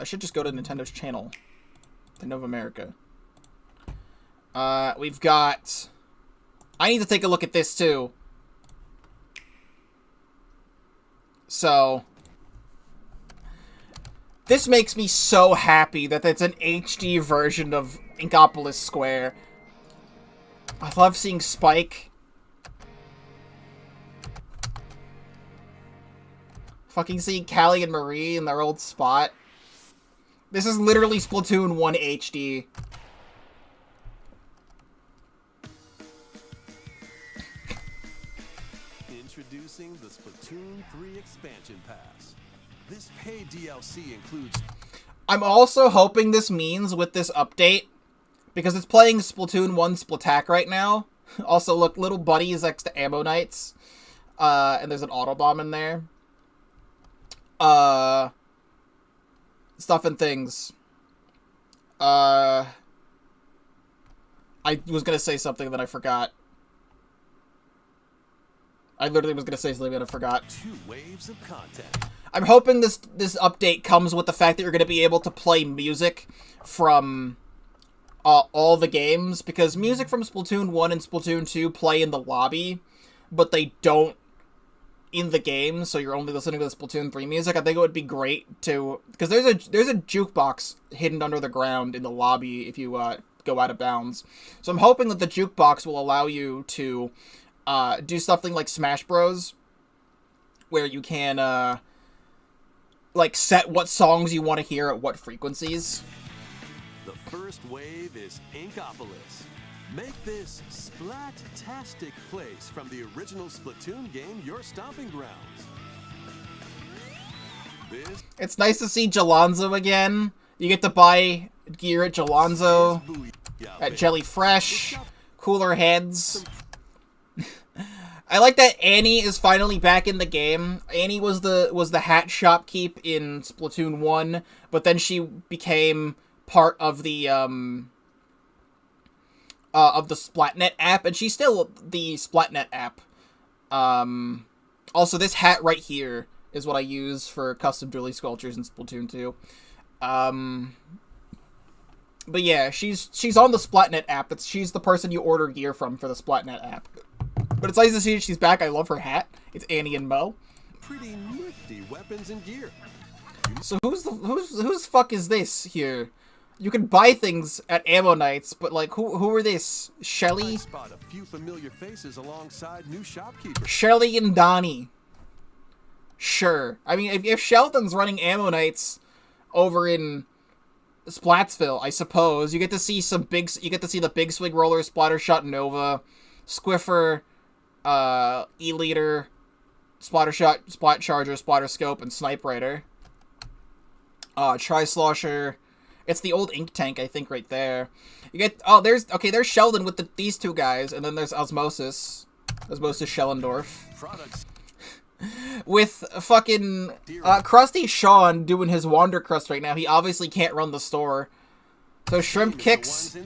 should just go to Nintendo's channel. Nintendo of America. We've got... I need to take a look at this too. So, this makes me so happy that it's an HD version of Inkopolis Square. I love seeing Spike. Fucking seeing Callie and Marie in their old spot. This is literally Splatoon 1 HD. Introducing the Splatoon 3 Expansion Pass. This paid DLC includes... I'm also hoping this means with this update, because it's playing Splatoon 1 Splatak right now. Also, look, little buddy is next to Ammo Knights. And there's an Autobomb in there. Stuff and things. I was gonna say something that I forgot. I literally was gonna say something that I forgot. 2 waves of content. I'm hoping this update comes with the fact that you're gonna be able to play music from all the games, because music from Splatoon 1 and Splatoon 2 play in the lobby, but they don't in the game, so you're only listening to the Splatoon 3 music. I think it would be great to... Because there's a jukebox hidden under the ground in the lobby if you go out of bounds. So I'm hoping that the jukebox will allow you to do something like Smash Bros, where you can like set what songs you want to hear at what frequencies. The first wave is Inkopolis. Make this splat-tastic place from the original Splatoon game your stomping grounds. It's nice to see Jalonzo again. You get to buy gear at Jalonzo, at Jelly Fresh, Cooler Heads. I like that Annie is finally back in the game. Annie was the hat shopkeep in Splatoon 1, but then she became part of the Splatnet app, and she's still the Splatnet app. Also, this hat right here is what I use for custom Drillly sculptures in Splatoon 2. But yeah, she's on the Splatnet app. She's the person you order gear from for the Splatnet app. But it's nice to see that she's back. I love her hat. It's Annie and Mo. Pretty nifty weapons and gear. So whose fuck is this here? You can buy things at Ammo Nights, but like who are this? Shelly? I spot a few familiar faces alongside new shopkeepers. Shelly and Donnie. Sure. I mean, if Shelton's running Ammo Nights over in Splatsville, I suppose you get to see you get to see the Big Swig Roller, Splattershot Nova, Squiffer, E-Leader, Splattershot, Splat Charger, Splatter Scope, and Snipe Rider. Tri-Slosher. It's the old ink tank, I think, right there. You get there's Sheldon with these two guys, and then there's Osmosis Schellendorf. Products. With fucking Krusty Sean doing his Wander Crust right now. He obviously can't run the store. So Shrimp Kicks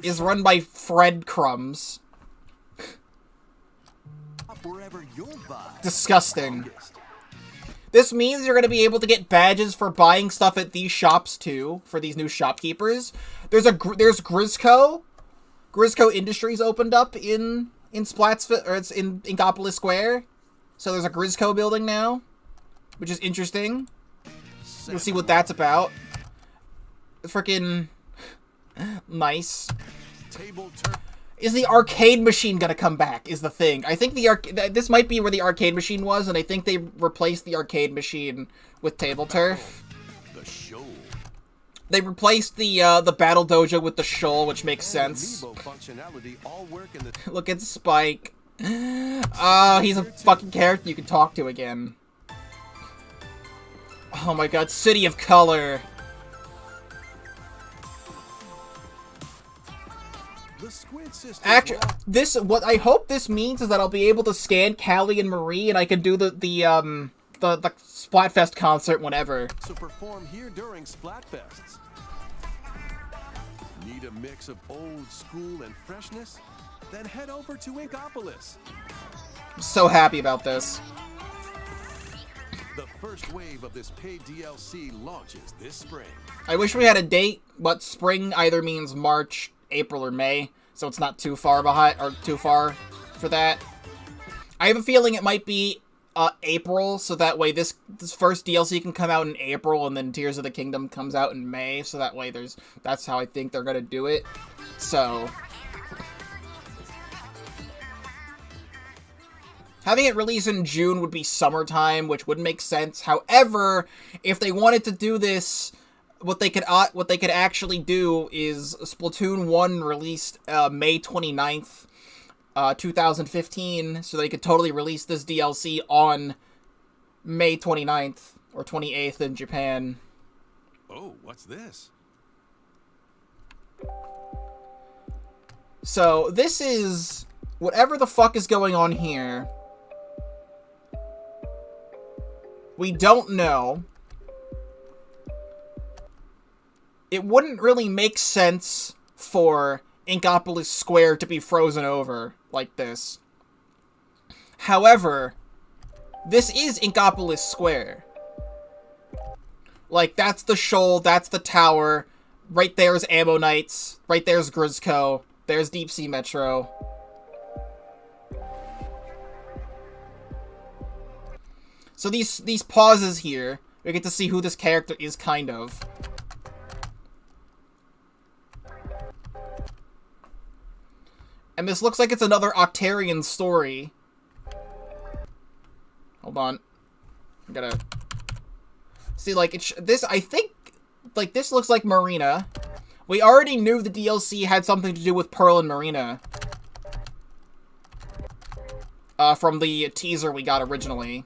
is run by Fred Crumbs. Disgusting. This means you're going to be able to get badges for buying stuff at these shops too, for these new shopkeepers. There's Grisco. Grisco Industries opened up in Splatsville, or it's in Inkopolis Square. So there's a Grisco building now, which is interesting. We'll see what that's about. Freaking nice. Is the arcade machine gonna come back, is the thing. I think this might be where the arcade machine was, and I think they replaced the arcade machine with Table Turf. They replaced the Battle Dojo with the Shoal, which makes sense. Look at Spike. Oh, he's a fucking character you can talk to again. Oh my god, City of Color. Actually, what I hope this means is that I'll be able to scan Callie and Marie, and I can do the Splatfest concert whenever. So perform here during Splatfests. Need a mix of old school and freshness? Then head over to Inkopolis. I'm so happy about this. The first wave of this paid DLC launches this spring. I wish we had a date, but spring either means March, April, or May, so it's not too far behind, or too far for that. I have a feeling it might be April, so that way this first DLC can come out in April, and then Tears of the Kingdom comes out in May, so that way that's how I think they're gonna do it. So having it release in June would be summertime, which would make sense. However, if they wanted to do this, what they could actually do is Splatoon 1 released May 29th, 2015, so they could totally release this DLC on May 29th or 28th in Japan. Oh, what's this? So this is whatever the fuck is going on here. We don't know. It wouldn't really make sense for Inkopolis Square to be frozen over like this. However, this is Inkopolis Square. Like, that's the shoal, that's the tower. Right there's Ammo Nights. Right there's Grisco. There's Deep Sea Metro. So these pauses here, we get to see who this character is, kind of. And this looks like it's another Octarian story. Hold on. I gotta see, like, this, I think, like, this looks like Marina. We already knew the DLC had something to do with Pearl and Marina. From the teaser we got originally.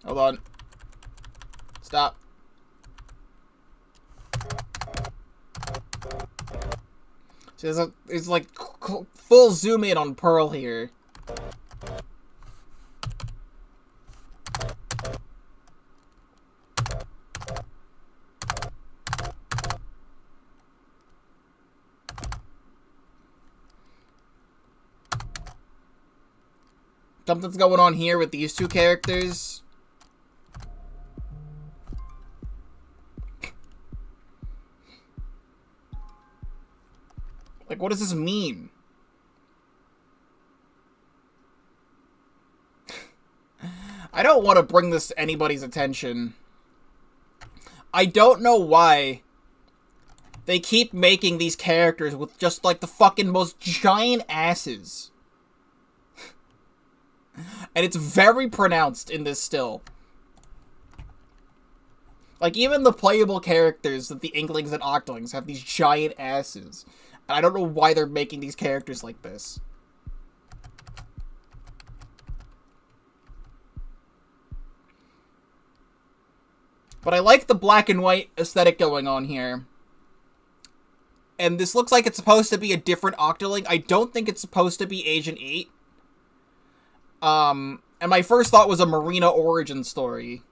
Hold on. Stop. So there's like full zoom in on Pearl here. Something's going on here with these two characters. Like, what does this mean? I don't want to bring this to anybody's attention. I don't know why they keep making these characters with just, like, the fucking most giant asses. And it's very pronounced in this still. Like, even the playable characters, that the Inklings and Octolings, have these giant asses. And I don't know why they're making these characters like this. But I like the black and white aesthetic going on here. And this looks like it's supposed to be a different Octoling. I don't think it's supposed to be Agent 8. And my first thought was a Marina origin story.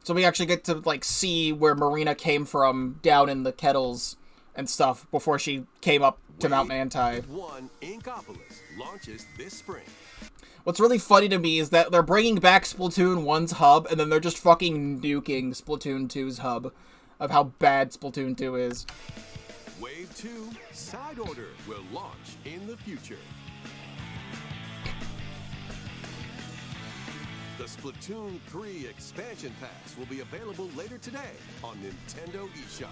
So we actually get to, like, see where Marina came from down in the kettles and stuff before she came up to Mount Manti. 1 Inkopolis launches this spring. What's really funny to me is that they're bringing back Splatoon 1's hub, and then they're just fucking nuking Splatoon 2's hub of how bad Splatoon 2 is. Wave 2 Side Order will launch in the future. The Splatoon 3 expansion packs will be available later today on Nintendo eShop.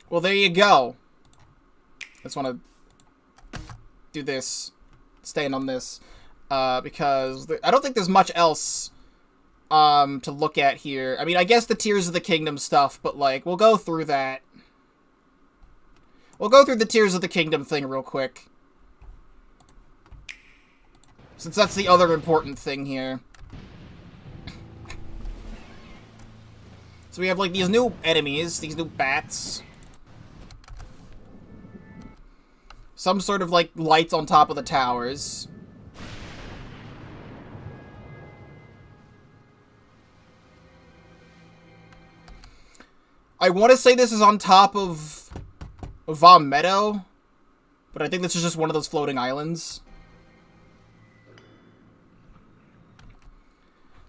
Well, there you go. I just want to do this, staying on this, because I don't think there's much else to look at here. I mean, I guess the Tears of the Kingdom stuff, but, like, we'll go through that. We'll go through the Tears of the Kingdom thing real quick, since that's the other important thing here. So we have, like, these new enemies, these new bats. Some sort of, like, lights on top of the towers. I want to say this is on top of Vom Meadow, but I think this is just one of those floating islands.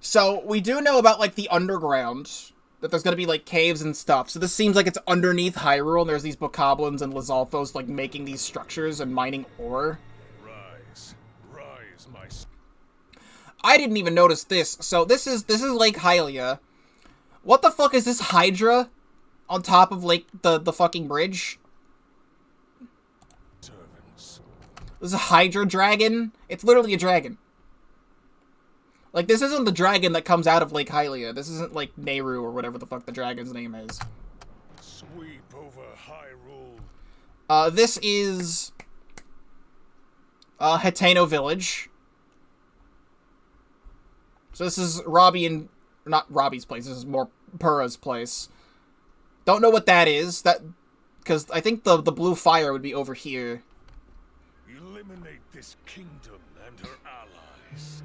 So, we do know about, like, the underground, that there's gonna be, like, caves and stuff. So this seems like it's underneath Hyrule, and there's these Bokoblins and Lizalfos, like, making these structures and mining ore. Rise, rise, my... I didn't even notice this. So this is Lake Hylia. What the fuck is this Hydra on top of, like, the fucking bridge? Servants. This is a Hydra dragon? It's literally a dragon. Like, this isn't the dragon that comes out of Lake Hylia. This isn't, like, Nehru or whatever the fuck the dragon's name is. Sweep over Hyrule. This is Hateno Village. So this is Robbie and... Not Robbie's place, this is more Purah's place. Don't know what that is. That... Because I think the blue fire would be over here. Eliminate this kingdom and her allies.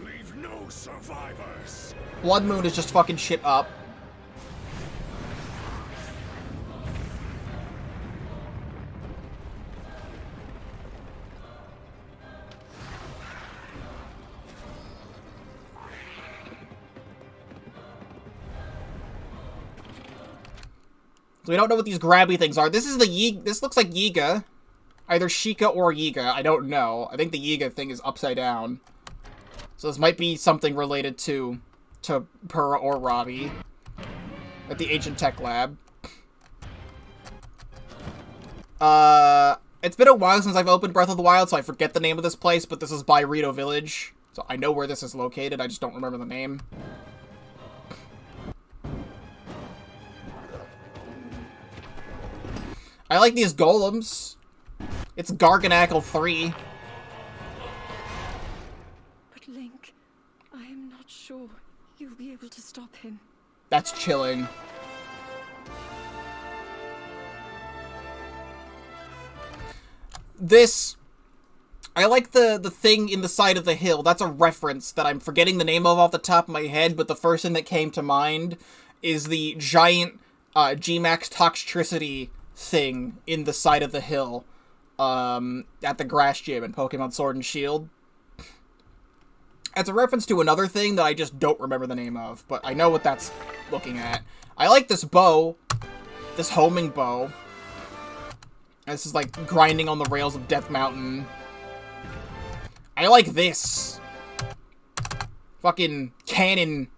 Leave no survivors. Blood Moon is just fucking shit up. So we don't know what these grabby things are. This is the this looks like Yiga. Either Sheikah or Yiga. I don't know. I think the Yiga thing is upside down. So this might be something related to Purah or Robbie at the Ancient Tech Lab. It's been a while since I've opened Breath of the Wild, so I forget the name of this place, but this is by Rito Village. So I know where this is located, I just don't remember the name. I like these golems. It's Garganackle 3. But Link, I am not sure you'll be able to stop him. That's chilling. This... I like the thing in the side of the hill. That's a reference that I'm forgetting the name of off the top of my head, but the first thing that came to mind is the giant G-Max Toxtricity thing in the side of the hill at the grass gym in Pokemon Sword and Shield. It's a reference to another thing that I just don't remember the name of, but I know what that's looking at. I like this bow. This homing bow. This is like grinding on the rails of Death Mountain. I like this. Fucking cannonball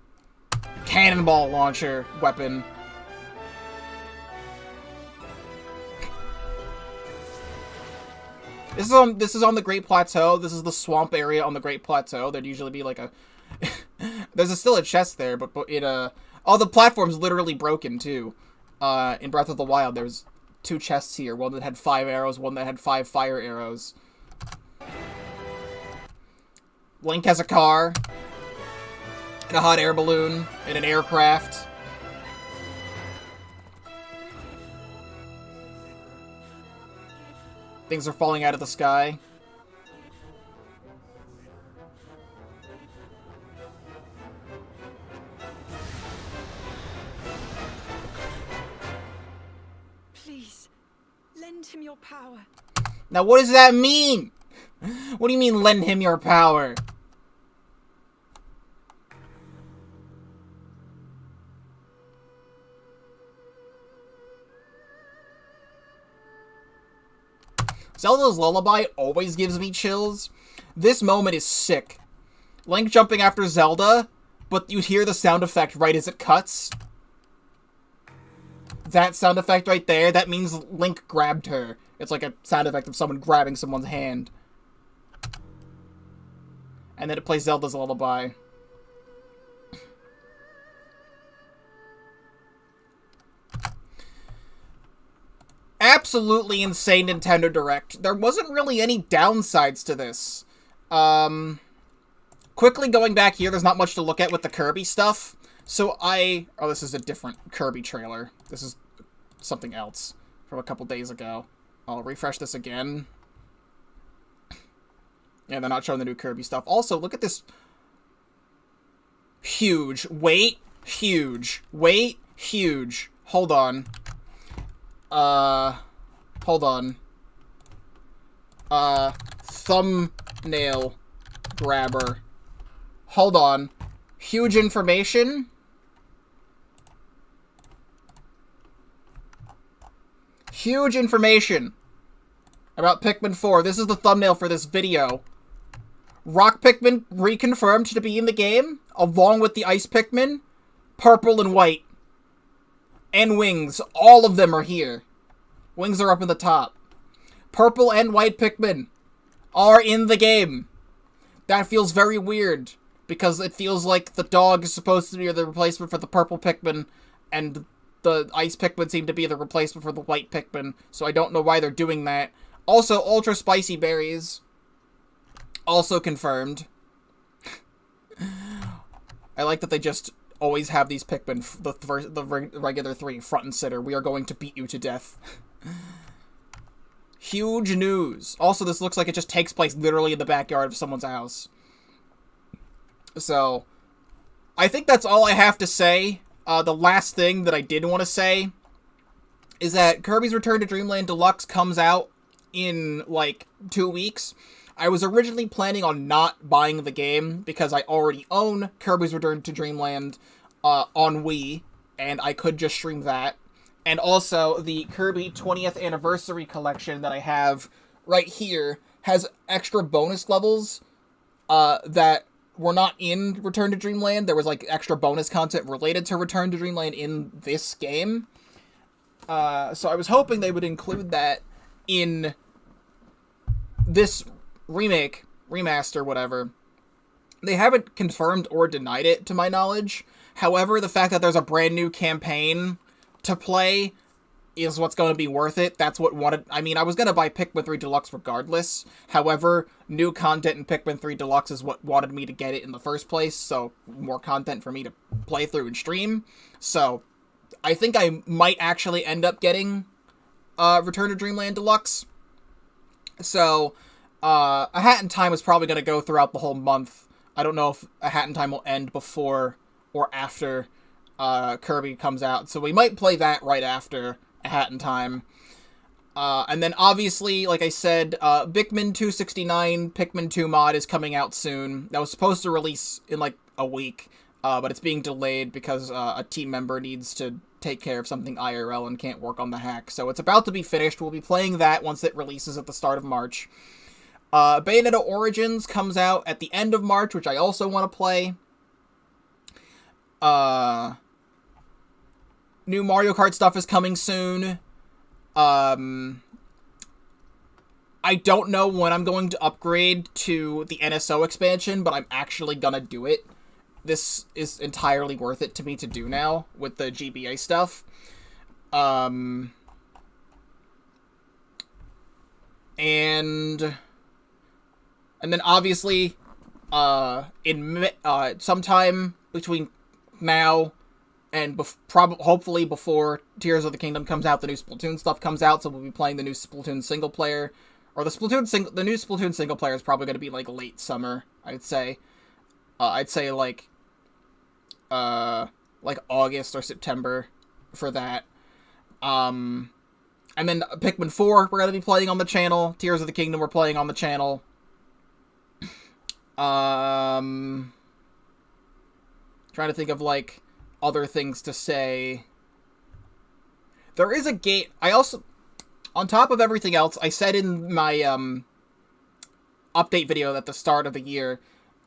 launcher weapon. This is on the Great Plateau. This is the swamp area on the Great Plateau. There'd usually be like a there's still a chest there, but it oh, the platform's literally broken too. In Breath of the Wild, there's 2 chests here. One that had 5 arrows, one that had 5 fire arrows. Link has a car, and a hot air balloon, and an aircraft. Things are falling out of the sky. Please, lend him your power. Now what does that mean? What do you mean, lend him your power? Zelda's Lullaby always gives me chills. This moment is sick. Link jumping after Zelda, but you hear the sound effect right as it cuts. That sound effect right there, that means Link grabbed her. It's like a sound effect of someone grabbing someone's hand. And then it plays Zelda's Lullaby. Absolutely insane Nintendo Direct. There wasn't really any downsides to this. Quickly going back here, there's not much to look at with the Kirby stuff. So oh, this is a different Kirby trailer. This is something else from a couple days ago. I'll refresh this again. Yeah, they're not showing the new Kirby stuff. Also, look at this. Huge. Wait. Huge. Wait. Huge. Hold on. Hold on. Thumbnail grabber. Hold on. Huge information. Huge information about Pikmin 4. This is the thumbnail for this video. Rock Pikmin reconfirmed to be in the game, along with the Ice Pikmin, purple and white. And Wings. All of them are here. Wings are up in the top. Purple and white Pikmin are in the game. That feels very weird, because it feels like the dog is supposed to be the replacement for the purple Pikmin, and the Ice Pikmin seem to be the replacement for the white Pikmin, so I don't know why they're doing that. Also, Ultra Spicy Berries. Also confirmed. I like that they just always have these Pikmin, the regular 3, front and center. We are going to beat you to death. Huge news. Also, this looks like it just takes place literally in the backyard of someone's house. So, I think that's all I have to say. The last thing that I did want to say is that Kirby's Return to Dreamland Deluxe comes out in, like, 2 weeks. I was originally planning on not buying the game because I already own Kirby's Return to Dreamland on Wii, and I could just stream that. And also, the Kirby 20th Anniversary Collection that I have right here has extra bonus levels that were not in Return to Dreamland. There was, like, extra bonus content related to Return to Dreamland in this game. So I was hoping they would include that in this remake, remaster, whatever. They haven't confirmed or denied it, to my knowledge. However, the fact that there's a brand new campaign to play is what's going to be worth it. That's what wanted... I mean, I was going to buy Pikmin 3 Deluxe regardless. However, new content in Pikmin 3 Deluxe is what wanted me to get it in the first place, so more content for me to play through and stream. So, I think I might actually end up getting Return to Dreamland Deluxe. So, A Hat in Time is probably going to go throughout the whole month. I don't know if A Hat in Time will end before or after Kirby comes out, so we might play that right after A Hat in Time. And then obviously, like I said, Pikmin 269 Pikmin 2 mod is coming out soon. That was supposed to release in like a week, but it's being delayed because a team member needs to take care of something IRL and can't work on the hack. So it's about to be finished. We'll be playing that once it releases at the start of March. Bayonetta Origins comes out at the end of March, which I also want to play. New Mario Kart stuff is coming soon. I don't know when I'm going to upgrade to the NSO expansion, but I'm actually gonna do it. This is entirely worth it to me to do now with the GBA stuff. And then obviously, sometime between now and hopefully before Tears of the Kingdom comes out, the new Splatoon stuff comes out, so we'll be playing the new Splatoon single player. Or the new Splatoon single player is probably going to be like late summer, I'd say. I'd say like August or September for that. And then Pikmin 4 we're going to be playing on the channel. Tears of the Kingdom we're playing on the channel. Trying to think of like other things to say. There is a game... I also... On top of everything else, I said in my update video at the start of the year,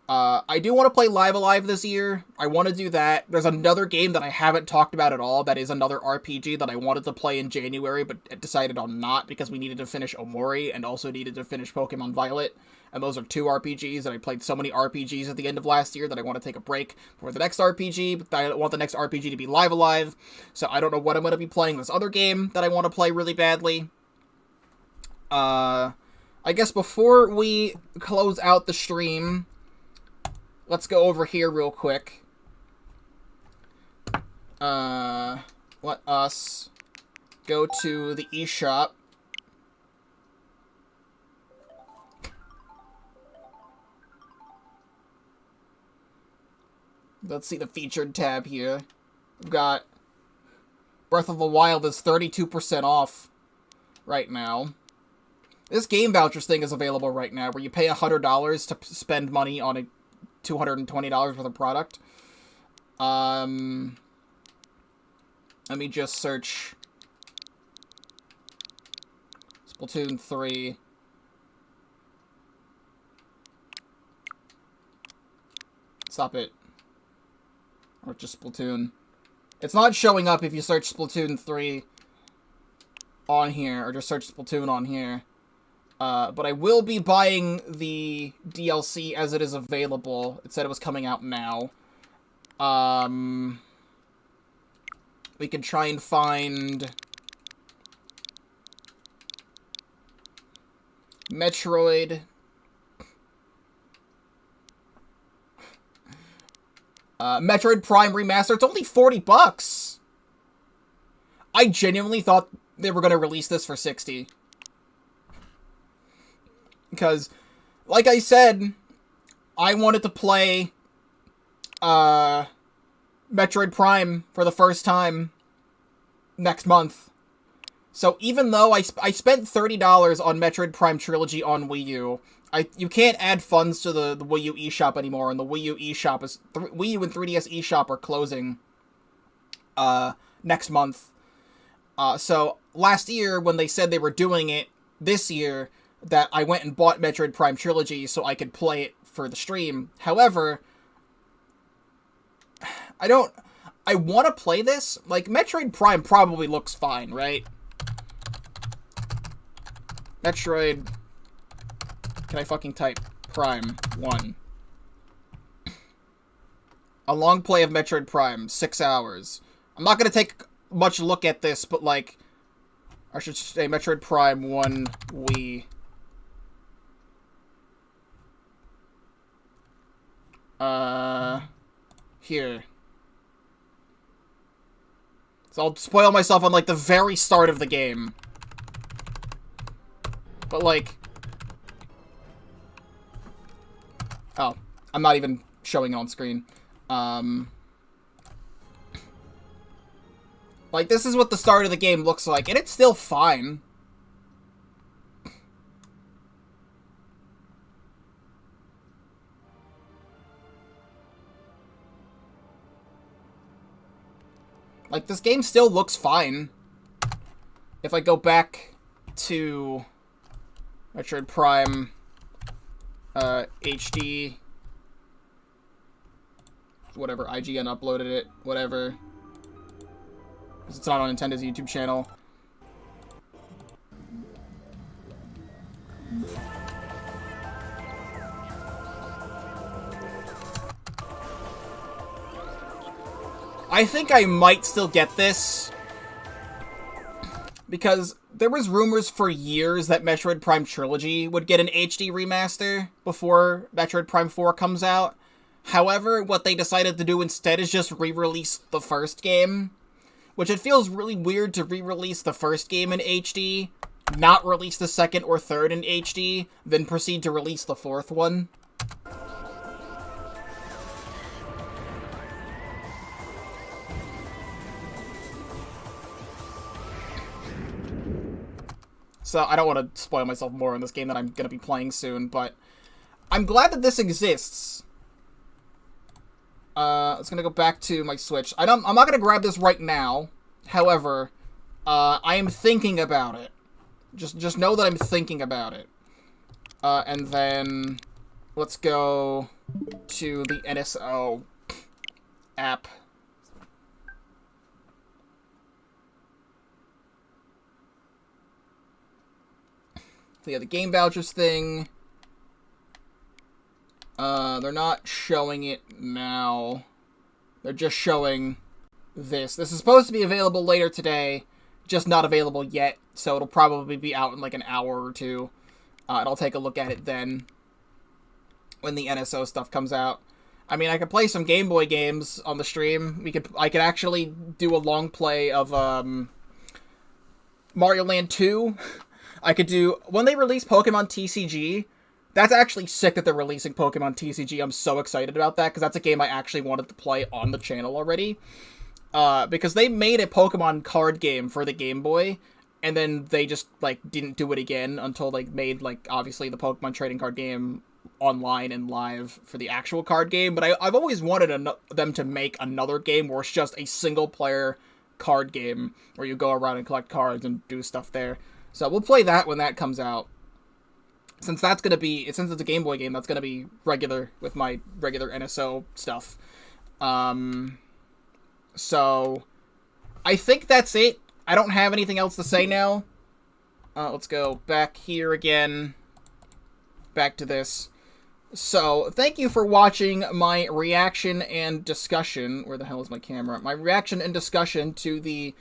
I do want to play Live Alive this year. I want to do that. There's another game that I haven't talked about at all that is another RPG that I wanted to play in January, but decided on not because we needed to finish Omori and also needed to finish Pokemon Violet. And those are two RPGs, and I played so many RPGs at the end of last year that I want to take a break for the next RPG, but I want the next RPG to be Live Alive, so I don't know what I'm going to be playing this other game that I want to play really badly. I guess before we close out the stream, let's go over here real quick. Let us go to the eShop. Let's see the featured tab here. We've got Breath of the Wild is 32% off right now. This Game Vouchers thing is available right now, where you pay $100 to spend money on a $220 worth of product. Let me just search Splatoon 3. Stop it. Or just Splatoon. It's not showing up if you search Splatoon 3 on here, or just search Splatoon on here. But I will be buying the DLC as it is available. It said it was coming out now. We can try and find Metroid. Metroid Prime Remaster. It's only $40. I genuinely thought they were going to release this for $60. Because, like I said, I wanted to play Metroid Prime for the first time next month. So even though I spent $30 on Metroid Prime Trilogy on Wii U, you can't add funds to the Wii U eShop anymore, and the Wii U eShop is... Wii U and 3DS eShop are closing next month. So last year, when they said they were doing it this year, that I went and bought Metroid Prime Trilogy so I could play it for the stream. However, I want to play this. Like, Metroid Prime probably looks fine, right? Metroid... Can I fucking type Prime 1? A long play of Metroid Prime, 6 hours. I'm not gonna take much look at this, but, like, I should say Metroid Prime 1 Wii. Here. So I'll spoil myself on, like, the very start of the game. But, like... Oh, I'm not even showing it on screen. Like, this is what the start of the game looks like, and it's still fine. Like, this game still looks fine. If I go back to Metroid Prime HD, whatever, IGN uploaded it, whatever. Because it's not on Nintendo's YouTube channel. I think I might still get this, because there was rumors for years that Metroid Prime Trilogy would get an HD remaster before Metroid Prime 4 comes out. However, what they decided to do instead is just re-release the first game, which it feels really weird to re-release the first game in HD, not release the second or third in HD, then proceed to release the fourth one. So I don't want to spoil myself more in this game that I'm going to be playing soon, but I'm glad that this exists. It's going to go back to my Switch. I'm not going to grab this right now. However, I am thinking about it. Just know that I'm thinking about it. And then let's go to the NSO app. So yeah, the game vouchers thing. They're not showing it now. They're just showing this. This is supposed to be available later today, just not available yet, so it'll probably be out in like an hour or two. And I'll take a look at it then, when the NSO stuff comes out. I mean, I could play some Game Boy games on the stream. I could actually do a long play of, Mario Land 2. I could do... When they release Pokemon TCG, that's actually sick that they're releasing Pokemon TCG. I'm so excited about that, because that's a game I actually wanted to play on the channel already. Because they made a Pokemon card game for the Game Boy, and then they just, like, didn't do it again until they made, like, obviously the Pokemon trading card game online and live for the actual card game. But I've always wanted them to make another game where it's just a single-player card game where you go around and collect cards and do stuff there. So we'll play that when that comes out. Since it's a Game Boy game, that's gonna be regular with my regular NSO stuff. So I think that's it. I don't have anything else to say now. Let's go back here again. Back to this. So, thank you for watching my reaction and discussion. Where the hell is my camera? My reaction and discussion to the,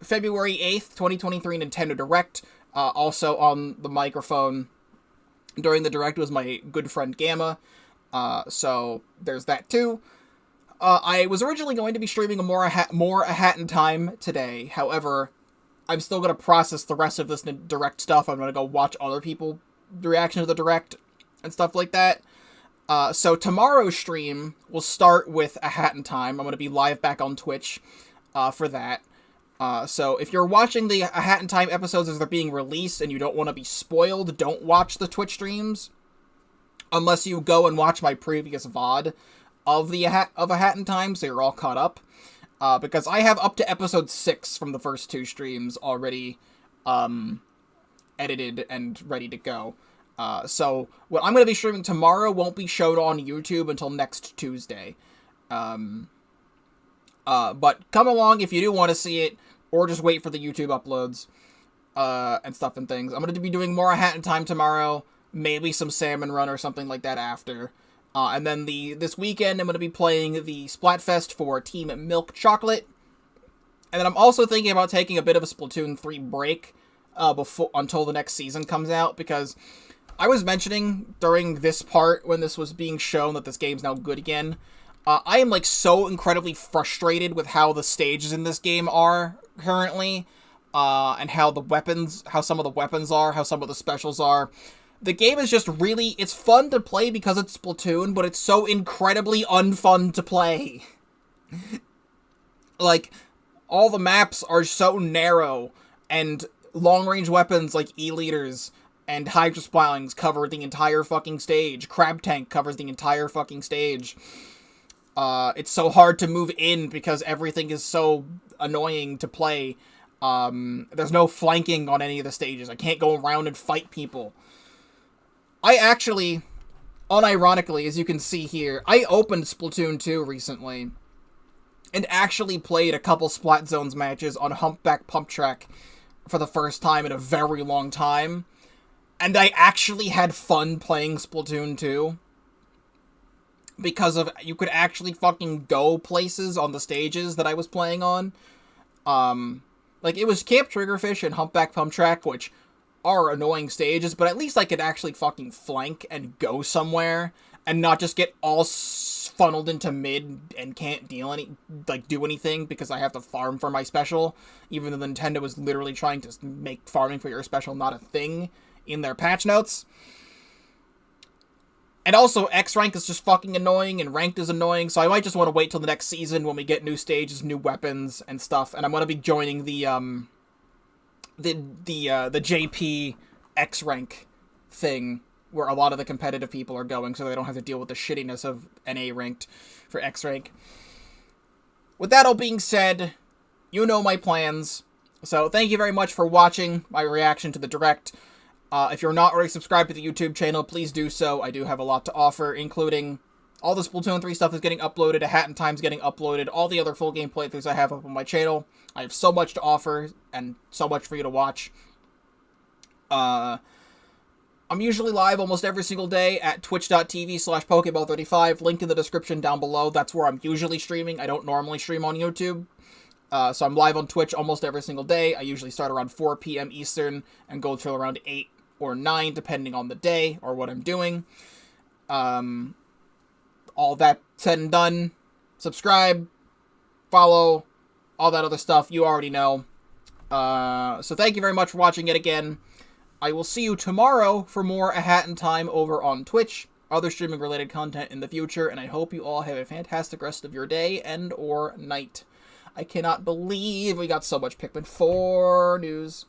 February 8th, 2023 Nintendo Direct. Also on the microphone during the Direct was my good friend Gamma. So there's that too. I was originally going to be streaming a more A Hat in Time today. However, I'm still going to process the rest of this Direct stuff. I'm going to go watch other people's reaction to the Direct and stuff like that. So tomorrow's stream will start with A Hat in Time. I'm going to be live back on Twitch for that. So if you're watching the A Hat in Time episodes as they're being released and you don't want to be spoiled, don't watch the Twitch streams. Unless you go and watch my previous VOD of A Hat in Time, so you're all caught up. Because I have up to episode 6 from the first 2 streams already edited and ready to go. So what I'm going to be streaming tomorrow won't be showed on YouTube until next Tuesday. But come along if you do want to see it, or just wait for the YouTube uploads, and stuff and things. I'm going to be doing more A Hat in Time tomorrow, maybe some Salmon Run or something like that after. And then this weekend, I'm going to be playing the Splatfest for Team Milk Chocolate. And then I'm also thinking about taking a bit of a Splatoon 3 break until the next season comes out, because I was mentioning during this part when this was being shown that this game's now good again, I am like so incredibly frustrated with how the stages in this game are currently, and how some of the weapons are, how some of the specials are. The game is just really, it's fun to play because it's Splatoon, but it's so incredibly unfun to play. Like, all the maps are so narrow, and long-range weapons like E-Liters and Hydra Splownings cover the entire fucking stage. Crab Tank covers the entire fucking stage. It's so hard to move in because everything is so annoying to play. There's no flanking on any of the stages. I can't go around and fight people. I actually, unironically, as you can see here, I opened Splatoon 2 recently and actually played a couple Splat Zones matches on Humpback Pump Track for the first time in a very long time. And I actually had fun playing Splatoon 2. Because you could actually fucking go places on the stages that I was playing on. Like, it was Camp Triggerfish and Humpback Pump Track, which are annoying stages, but at least I could actually fucking flank and go somewhere, and not just get all funneled into mid and can't do anything because I have to farm for my special, even though Nintendo was literally trying to make farming for your special not a thing in their patch notes. And also, X-Rank is just fucking annoying, and Ranked is annoying, so I might just want to wait till the next season when we get new stages, new weapons, and stuff, and I'm going to be joining the JP X-Rank thing, where a lot of the competitive people are going, so they don't have to deal with the shittiness of NA Ranked for X-Rank. With that all being said, you know my plans, so thank you very much for watching my reaction to the Direct. If you're not already subscribed to the YouTube channel, please do so. I do have a lot to offer, including all the Splatoon 3 stuff is getting uploaded, A Hat in Time's getting uploaded, all the other full game playthroughs I have up on my channel. I have so much to offer, and so much for you to watch. I'm usually live almost every single day at twitch.tv/Pokéball35, link in the description down below. That's where I'm usually streaming. I don't normally stream on YouTube. So I'm live on Twitch almost every single day. I usually start around 4 p.m. Eastern and go till around 8 or 9, depending on the day or what I'm doing. All that said and done, subscribe, follow, all that other stuff you already know. So thank you very much for watching it again. I will see you tomorrow for more A Hat in Time over on Twitch, other streaming related content in the future, and I hope you all have a fantastic rest of your day and or night. I cannot believe we got so much Pikmin 4 news.